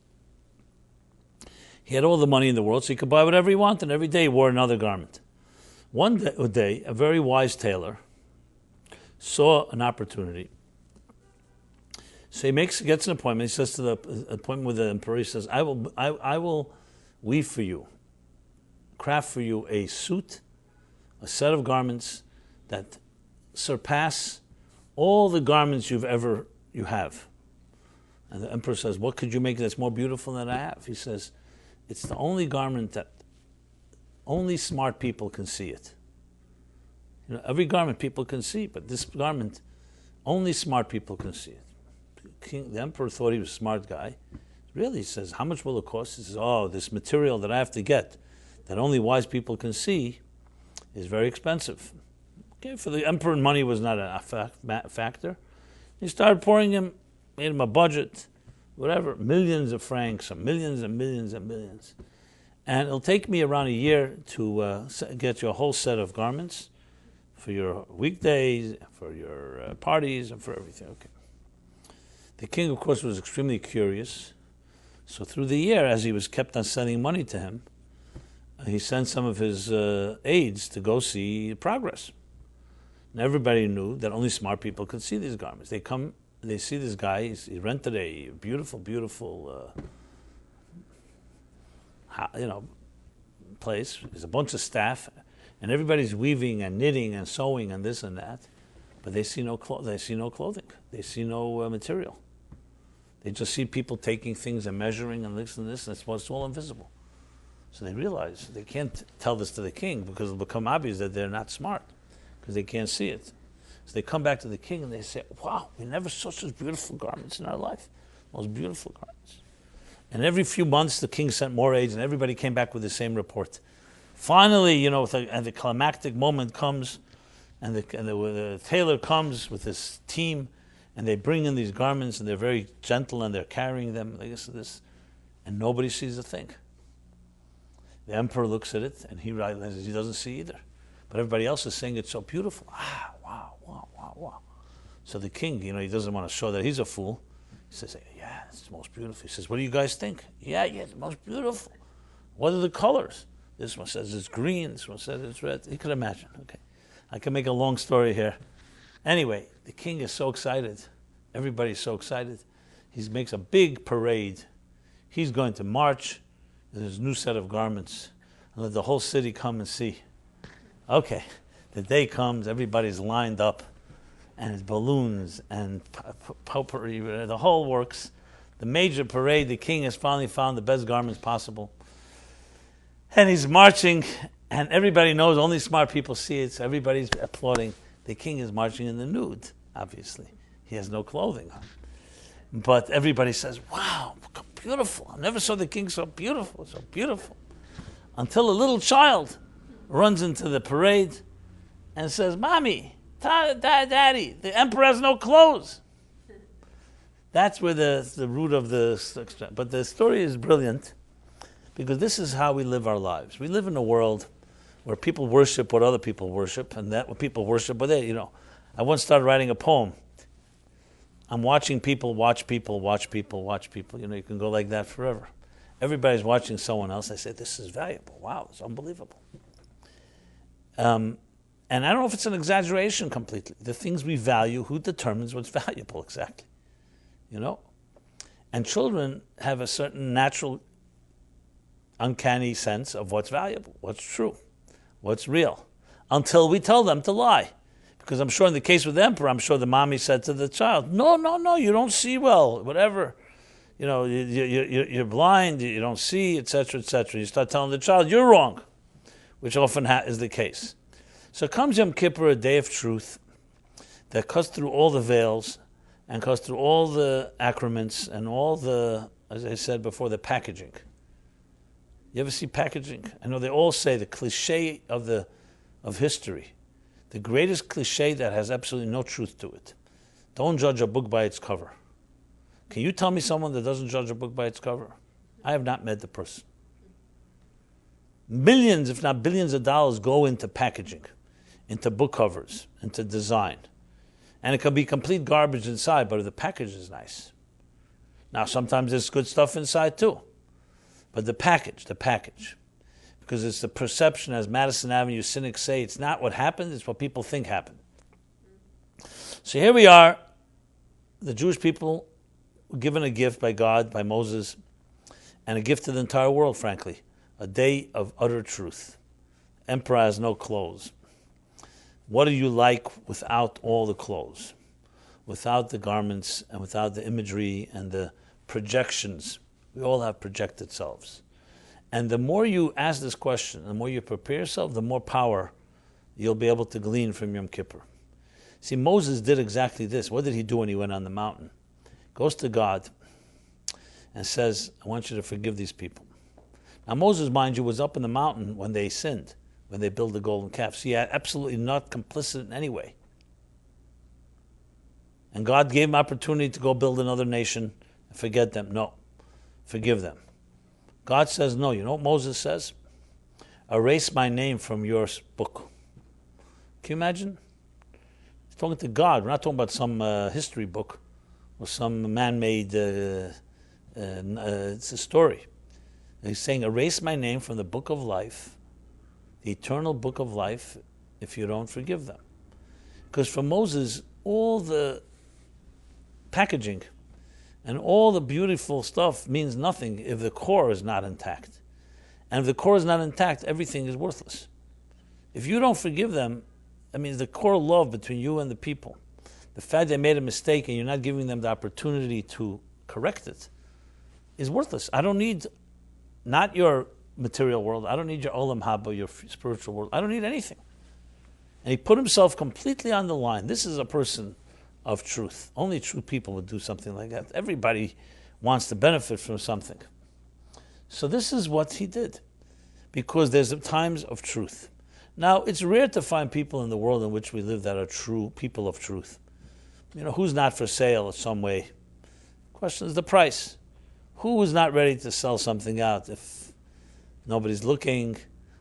He had all the money in the world, so he could buy whatever he wanted, and every day he wore another garment. One day, a very wise tailor saw an opportunity. So he gets an appointment. He says to the appointment with the emperor, he says, I will weave for you, craft for you a suit, a set of garments that surpass all the garments you have. And the emperor says, what could you make that's more beautiful than I have? He says, it's the only garment that only smart people can see it. Every garment people can see, but this garment, only smart people can see it. The emperor thought he was a smart guy. Really, he says, how much will it cost? He says, this material that I have to get that only wise people can see is very expensive. Okay, for the emperor, money was not a factor. He started made him a budget, whatever, millions of francs, or millions and millions and millions. And it'll take me around a year to get you a whole set of garments for your weekdays, for your parties, and for everything. Okay. The king, of course, was extremely curious. So through the year, as he was kept on sending money to him, he sent some of his aides to go see progress. And everybody knew that only smart people could see these garments. They come, they see this guy. He rented a beautiful, beautiful, place. There's a bunch of staff, and everybody's weaving and knitting and sewing and this and that. But they see no clothing. They see no material. They just see people taking things and measuring and this, and it's all invisible. So they realize they can't tell this to the king because it'll become obvious that they're not smart because they can't see it. So they come back to the king and they say, wow, we never saw such beautiful garments in our life. Most beautiful garments. And every few months the king sent more aides and everybody came back with the same report. Finally, and the climactic moment comes and the tailor comes with his team and they bring in these garments and they're very gentle and they're carrying them like this, and nobody sees a thing. The emperor looks at it and he realizes he doesn't see either. But everybody else is saying it's so beautiful. Wow. So the king, he doesn't want to show that he's a fool. He says, yeah, it's the most beautiful. He says, what do you guys think? Yeah, it's the most beautiful. What are the colors? This one says it's green. This one says it's red. You can imagine. Okay, I can make a long story here. Anyway, the king is so excited. Everybody's so excited. He makes a big parade. He's going to march with his new set of garments and let the whole city come and see. Okay, the day comes, everybody's lined up, and it's balloons and potpourri, the whole works. The major parade, the king has finally found the best garments possible. And he's marching, and everybody knows only smart people see it, so everybody's applauding. The king is marching in the nude, obviously. He has no clothing on. But everybody says, wow, beautiful. I never saw the king so beautiful, so beautiful. Until a little child runs into the parade and says, Mommy, Daddy, the emperor has no clothes. That's where the root of the... But the story is brilliant because this is how we live our lives. We live in a world where people worship what other people worship, and that what people worship, I once started writing a poem I'm watching people watch people watch people watch people. You can go like that forever. Everybody's watching someone else. I say, this is valuable. Wow, it's unbelievable. And I don't know if it's an exaggeration completely. The things we value, who determines what's valuable exactly? And children have a certain natural, uncanny sense of what's valuable, what's true, what's real, until we tell them to lie. Because I'm sure in the case with the emperor, I'm sure the mommy said to the child, no, you don't see well, whatever. You're blind, you don't see, etc., etc. You start telling the child, you're wrong, which often is the case. So comes Yom Kippur, a day of truth, that cuts through all the veils and cuts through all the accoutrements and all the, as I said before, the packaging. You ever see packaging? I know they all say the cliche of history, the greatest cliche that has absolutely no truth to it. Don't judge a book by its cover. Can you tell me someone that doesn't judge a book by its cover? I have not met the person. Millions, if not billions of dollars go into packaging, into book covers, into design. And it can be complete garbage inside, but the package is nice. Now, sometimes there's good stuff inside too. But the package. Because it's the perception, as Madison Avenue cynics say, it's not what happened, it's what people think happened. So here we are, the Jewish people were given a gift by God, by Moses, and a gift to the entire world, frankly. A day of utter truth. Emperor has no clothes. What do you like without all the clothes? Without the garments and without the imagery and the projections? We all have projected selves. And the more you ask this question, the more you prepare yourself, the more power you'll be able to glean from Yom Kippur. See, Moses did exactly this. What did he do when he went on the mountain? Goes to God and says, I want you to forgive these people. Now Moses, mind you, was up in the mountain when they sinned, when they built the golden calf. So he had absolutely not complicit in any way. And God gave him opportunity to go build another nation and forget them. No, forgive them. God says no. You know what Moses says? Erase my name from your book. Can you imagine? He's talking to God. We're not talking about some history book or some man-made it's a story. He's saying, erase my name from the book of life, the eternal book of life, if you don't forgive them. Because for Moses, all the packaging and all the beautiful stuff means nothing if the core is not intact. And if the core is not intact, everything is worthless. If you don't forgive them, I mean, the core love between you and the people, the fact they made a mistake and you're not giving them the opportunity to correct it, is worthless. I don't need, not your material world, I don't need your olam haba, your spiritual world, I don't need anything. And he put himself completely on the line. This is a person of truth. Only true people would do something like that. Everybody wants to benefit from something. So this is what he did, because there's times of truth. Now, it's rare to find people in the world in which we live that are true, people of truth. Who's not for sale in some way? Question is the price. Who is not ready to sell something out if nobody's looking,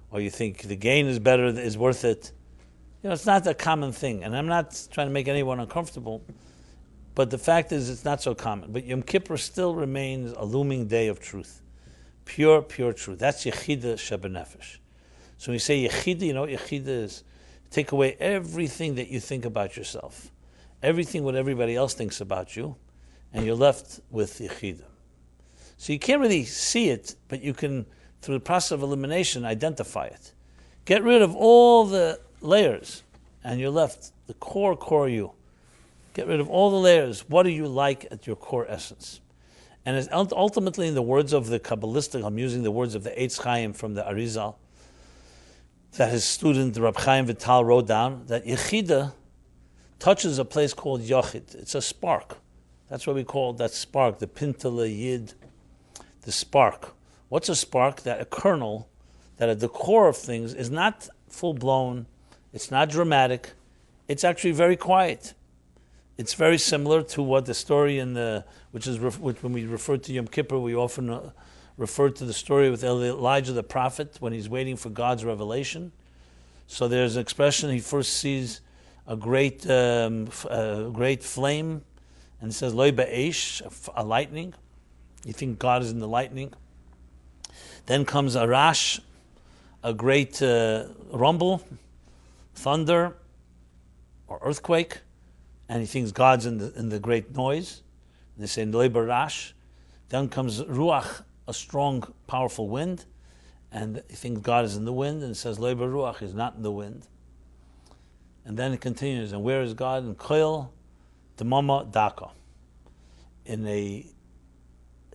or you think the gain is better, is worth it? It's not a common thing, and I'm not trying to make anyone uncomfortable, but the fact is it's not so common. But Yom Kippur still remains a looming day of truth. Pure truth. That's Yechida Shebenefesh. So when you say Yechida, what Yechida is? Take away everything that you think about yourself, everything what everybody else thinks about you, and you're left with Yechida. So you can't really see it, but you can, through the process of elimination, identify it. Get rid of all the layers, and you're left the core you. Get rid of all the layers. What do you like at your core essence? And it's ultimately, in the words of the Kabbalistic, I'm using the words of the Eitz Chaim from the Arizal, that his student, Rab Chaim Vital, wrote down, that Yechida touches a place called Yochid. It's a spark. That's what we call that spark, the Pintele Yid, the spark. What's a spark? That a kernel, that at the core of things is not full-blown, it's not dramatic, it's actually very quiet. It's very similar to what the story which when we refer to Yom Kippur, we often refer to the story with Elijah the prophet when he's waiting for God's revelation. So there's an expression, he first sees a great flame, And it says loy ba'esh, a lightning. You think God is in the lightning. Then comes a rash, a great rumble, thunder, or earthquake, and he thinks God's in the great noise. They say loy ba'rash. Then comes ruach, a strong, powerful wind, and he thinks God is in the wind, and it says loy ba'ruach, he's not in the wind. And then it continues, and where is God? In koil, demama, daka, in a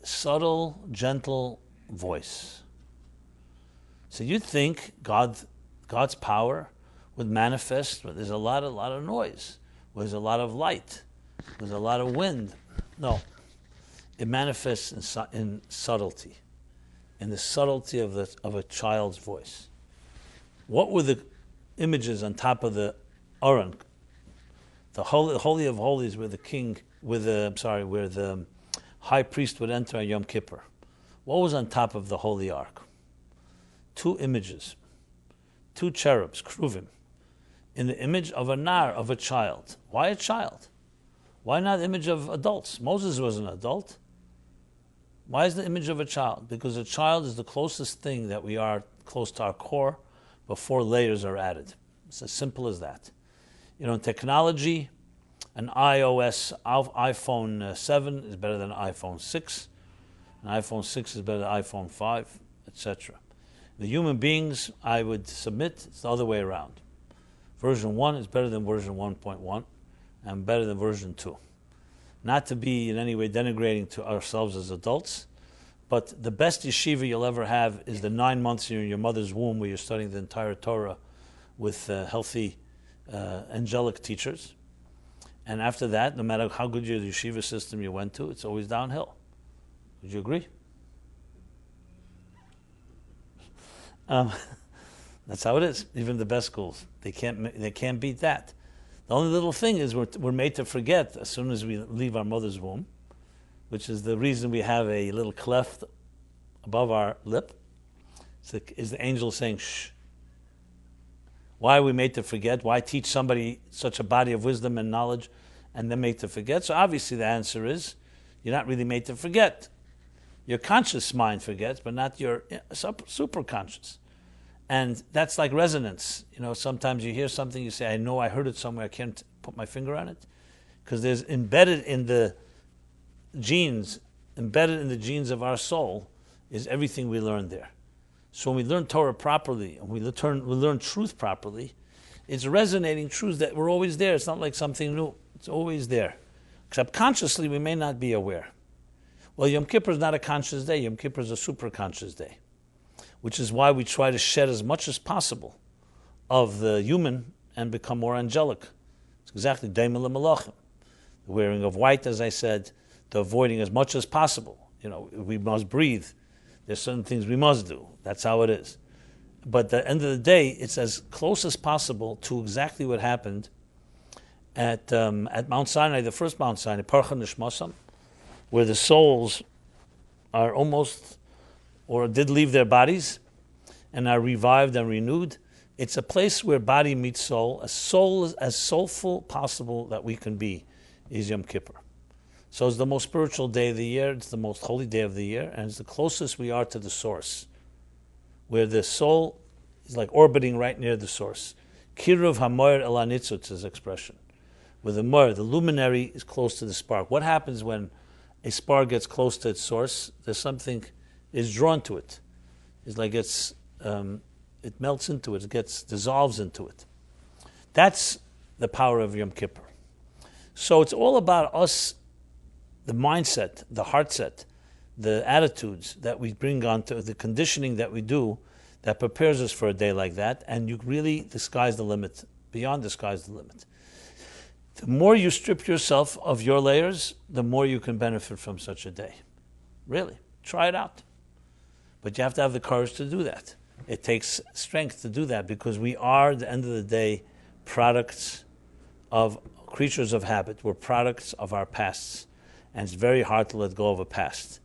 subtle, gentle voice. So you'd think God's power would manifest where there's a lot of noise, where there's a lot of light, there's a lot of wind. No, it manifests in subtlety, in the subtlety of a child's voice. What were the images on top of the Aron, the holy of holies, where the high priest would enter on Yom Kippur? What was on top of the holy ark? 2 images, 2 cherubs, kruvim, in the image of a nar, of a child. Why a child? Why not the image of adults? Moses was an adult. Why is the image of a child? Because a child is the closest thing that we are close to our core before layers are added. It's as simple as that. In technology, an iOS iPhone 7 is better than an iPhone 6. An iPhone 6 is better than iPhone 5, etc. The human beings, I would submit, it's the other way around. Version 1 is better than version 1.1 and better than version 2. Not to be in any way denigrating to ourselves as adults, but the best yeshiva you'll ever have is the 9 months you're in your mother's womb where you're studying the entire Torah with healthy angelic teachers. And after that, no matter how good your yeshiva system you went to, it's always downhill. Would you agree? That's how it is. Even the best schools, they can't beat that. The only little thing is we're made to forget as soon as we leave our mother's womb, which is the reason we have a little cleft above our lip. Is the angel saying, shh? Why are we made to forget? Why teach somebody such a body of wisdom and knowledge and then made to forget? So obviously the answer is, you're not really made to forget. Your conscious mind forgets, but not your super conscious. And that's like resonance. Sometimes you hear something, you say, I know I heard it somewhere, I can't put my finger on it. Because there's embedded in the genes of our soul is everything we learn there. So when we learn Torah properly, and we learn truth properly, it's resonating truths that were always there. It's not like something new. It's always there. Except consciously, we may not be aware. Well, Yom Kippur is not a conscious day. Yom Kippur is a super conscious day, which is why we try to shed as much as possible of the human and become more angelic. It's exactly Daimel Malachim. The wearing of white, as I said, the avoiding as much as possible. We must breathe. There's certain things we must do. That's how it is. But at the end of the day, it's as close as possible to exactly what happened at Mount Sinai, the first Mount Sinai, Parcha Nishmasam, where the souls are almost, or did leave their bodies, and are revived and renewed. It's a place where body meets soul as soulful possible that we can be, is Yom Kippur. So it's the most spiritual day of the year, it's the most holy day of the year, and it's the closest we are to the source, where the soul is like orbiting right near the source. Kiruv hamoyer el hanitzut is his expression. Where the moyer, the luminary, is close to the spark. What happens when a spark gets close to its source? There's something is drawn to it. It's like it melts into it, dissolves into it. That's the power of Yom Kippur. So it's all about us, the mindset, the heart set, the attitudes that we bring on to the conditioning that we do that prepares us for a day like that, and the sky's the limit. Beyond the sky's the limit. The more you strip yourself of your layers, the more you can benefit from such a day. Really, try it out. But you have to have the courage to do that. It takes strength to do that because we are, at the end of the day, products of creatures of habit. We're products of our pasts. And it's very hard to let go of a past.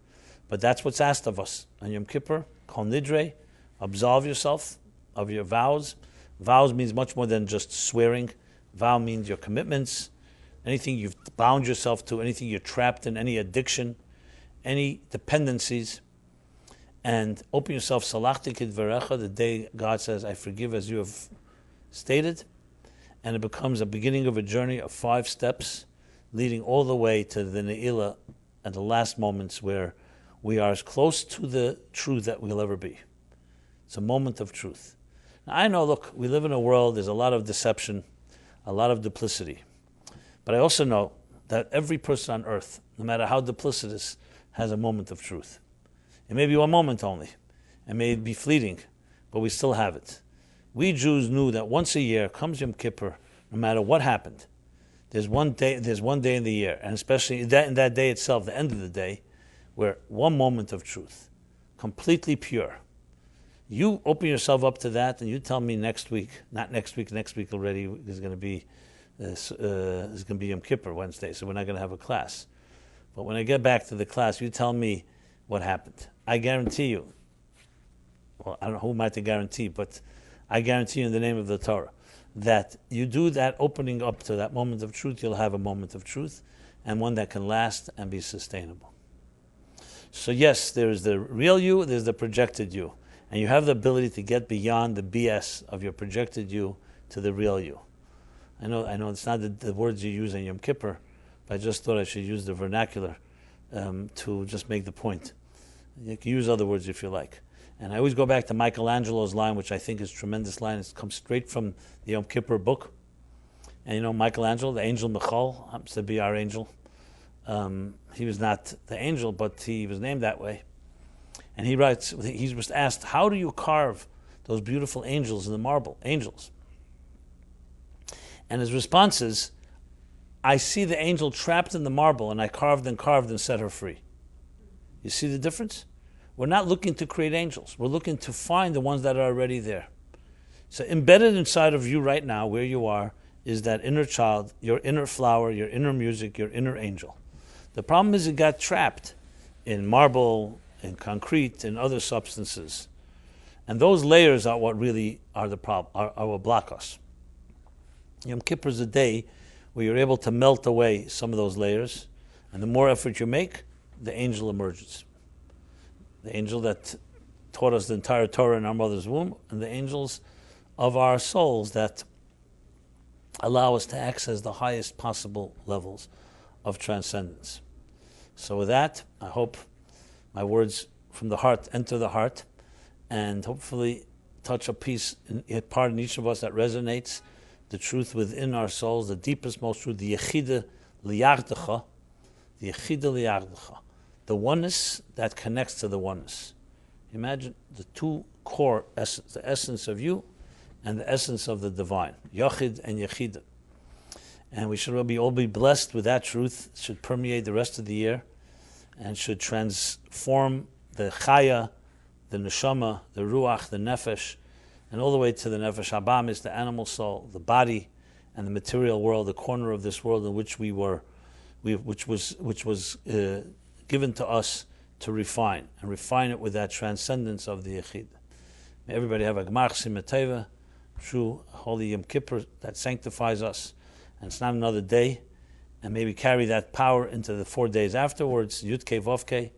But that's what's asked of us. On Yom Kippur, Kol Nidre, absolve yourself of your vows. Vows means much more than just swearing. Vow means your commitments. anything you've bound yourself to, anything you're trapped in, any addiction, any dependencies, and open yourself, salachti kidvarecha, the day God says, I forgive as you have stated, and it becomes a beginning of a journey of 5 steps, leading all the way to the ne'ilah at the last moments where we are as close to the truth that we'll ever be. It's a moment of truth. Now, I know, look, we live in a world, there's a lot of deception, a lot of duplicity. But I also know that every person on earth, no matter how duplicitous, has a moment of truth. It may be one moment only. It may be fleeting, but we still have it. We Jews knew that once a year comes Yom Kippur, no matter what happened. There's one day in the year, and especially in that day itself, the end of the day, where one moment of truth, completely pure. You open yourself up to that, and you tell me next week already is going to be Yom Kippur Wednesday, so we're not going to have a class. But when I get back to the class, you tell me what happened. I guarantee you, well, I don't know who am I to guarantee, but I guarantee you in the name of the Torah, that you do that opening up to that moment of truth, you'll have a moment of truth, and one that can last and be sustainable. So yes, there's the real you, there's the projected you. And you have the ability to get beyond the BS of your projected you to the real you. I know it's not the words you use in Yom Kippur, but I just thought I should use the vernacular to just make the point. You can use other words if you like. And I always go back to Michelangelo's line, which I think is a tremendous line. It comes straight from the Yom Kippur book. And you know, Michelangelo, the angel Michal, happens to be our angel. He was not the angel, but he was named that way. And he writes, he was asked, how do you carve those beautiful angels in the marble? Angels. And his response is, I see the angel trapped in the marble, and I carved and set her free. You see the difference? We're not looking to create angels. We're looking to find the ones that are already there. So embedded inside of you right now, where you are, is that inner child, your inner flower, your inner music, your inner angel. The problem is it got trapped in marble, in concrete, in other substances. And those layers are what really are the problem, are what block us. Yom Kippur is a day where you're able to melt away some of those layers, and the more effort you make, the angel emerges. The angel that taught us the entire Torah in our mother's womb, and the angels of our souls that allow us to access the highest possible levels of transcendence. So with that, I hope my words from the heart enter the heart and hopefully touch a piece, a part in each of us that resonates, the truth within our souls, the deepest, most truth, the yechida liyachdecha, the oneness that connects to the oneness. Imagine the two core essence, the essence of you and the essence of the divine, Yachid and Yechida. And we should all be blessed with that truth. It should permeate the rest of the year and should transform the Chaya, the Neshama, the Ruach, the Nefesh, and all the way to the Nefesh Habamis, the animal soul, the body, and the material world, the corner of this world in which which was given to us to refine it with that transcendence of the Yechid. May everybody have a Gmar Simchat Tova, true holy Yom Kippur that sanctifies us, and it's not another day, and maybe carry that power into the 4 days afterwards, Yud Kei Vav Kei,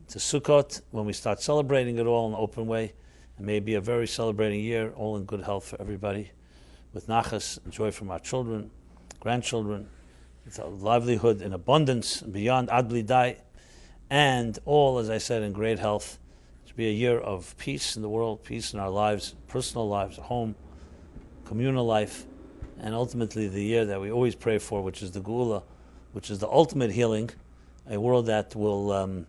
to Sukkot, when we start celebrating it all in an open way, and may it be a very celebrating year, all in good health for everybody, with nachas and joy from our children, grandchildren, with a livelihood in abundance, beyond ad bli dai, and all, as I said, in great health. To be a year of peace in the world, peace in our lives, personal lives, home, communal life, and ultimately the year that we always pray for, which is the Geula, which is the ultimate healing, a world that will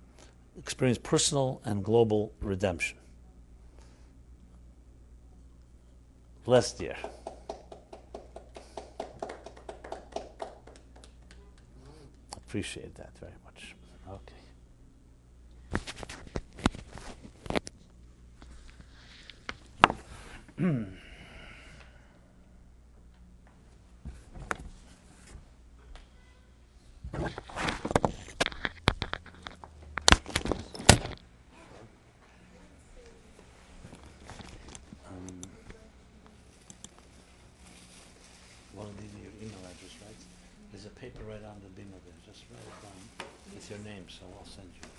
experience personal and global redemption. Blessed year. Appreciate that very much. Okay. Well, these are your email address, right? There's a paper right on the beam of it. Just write it down with your name, so I'll send you.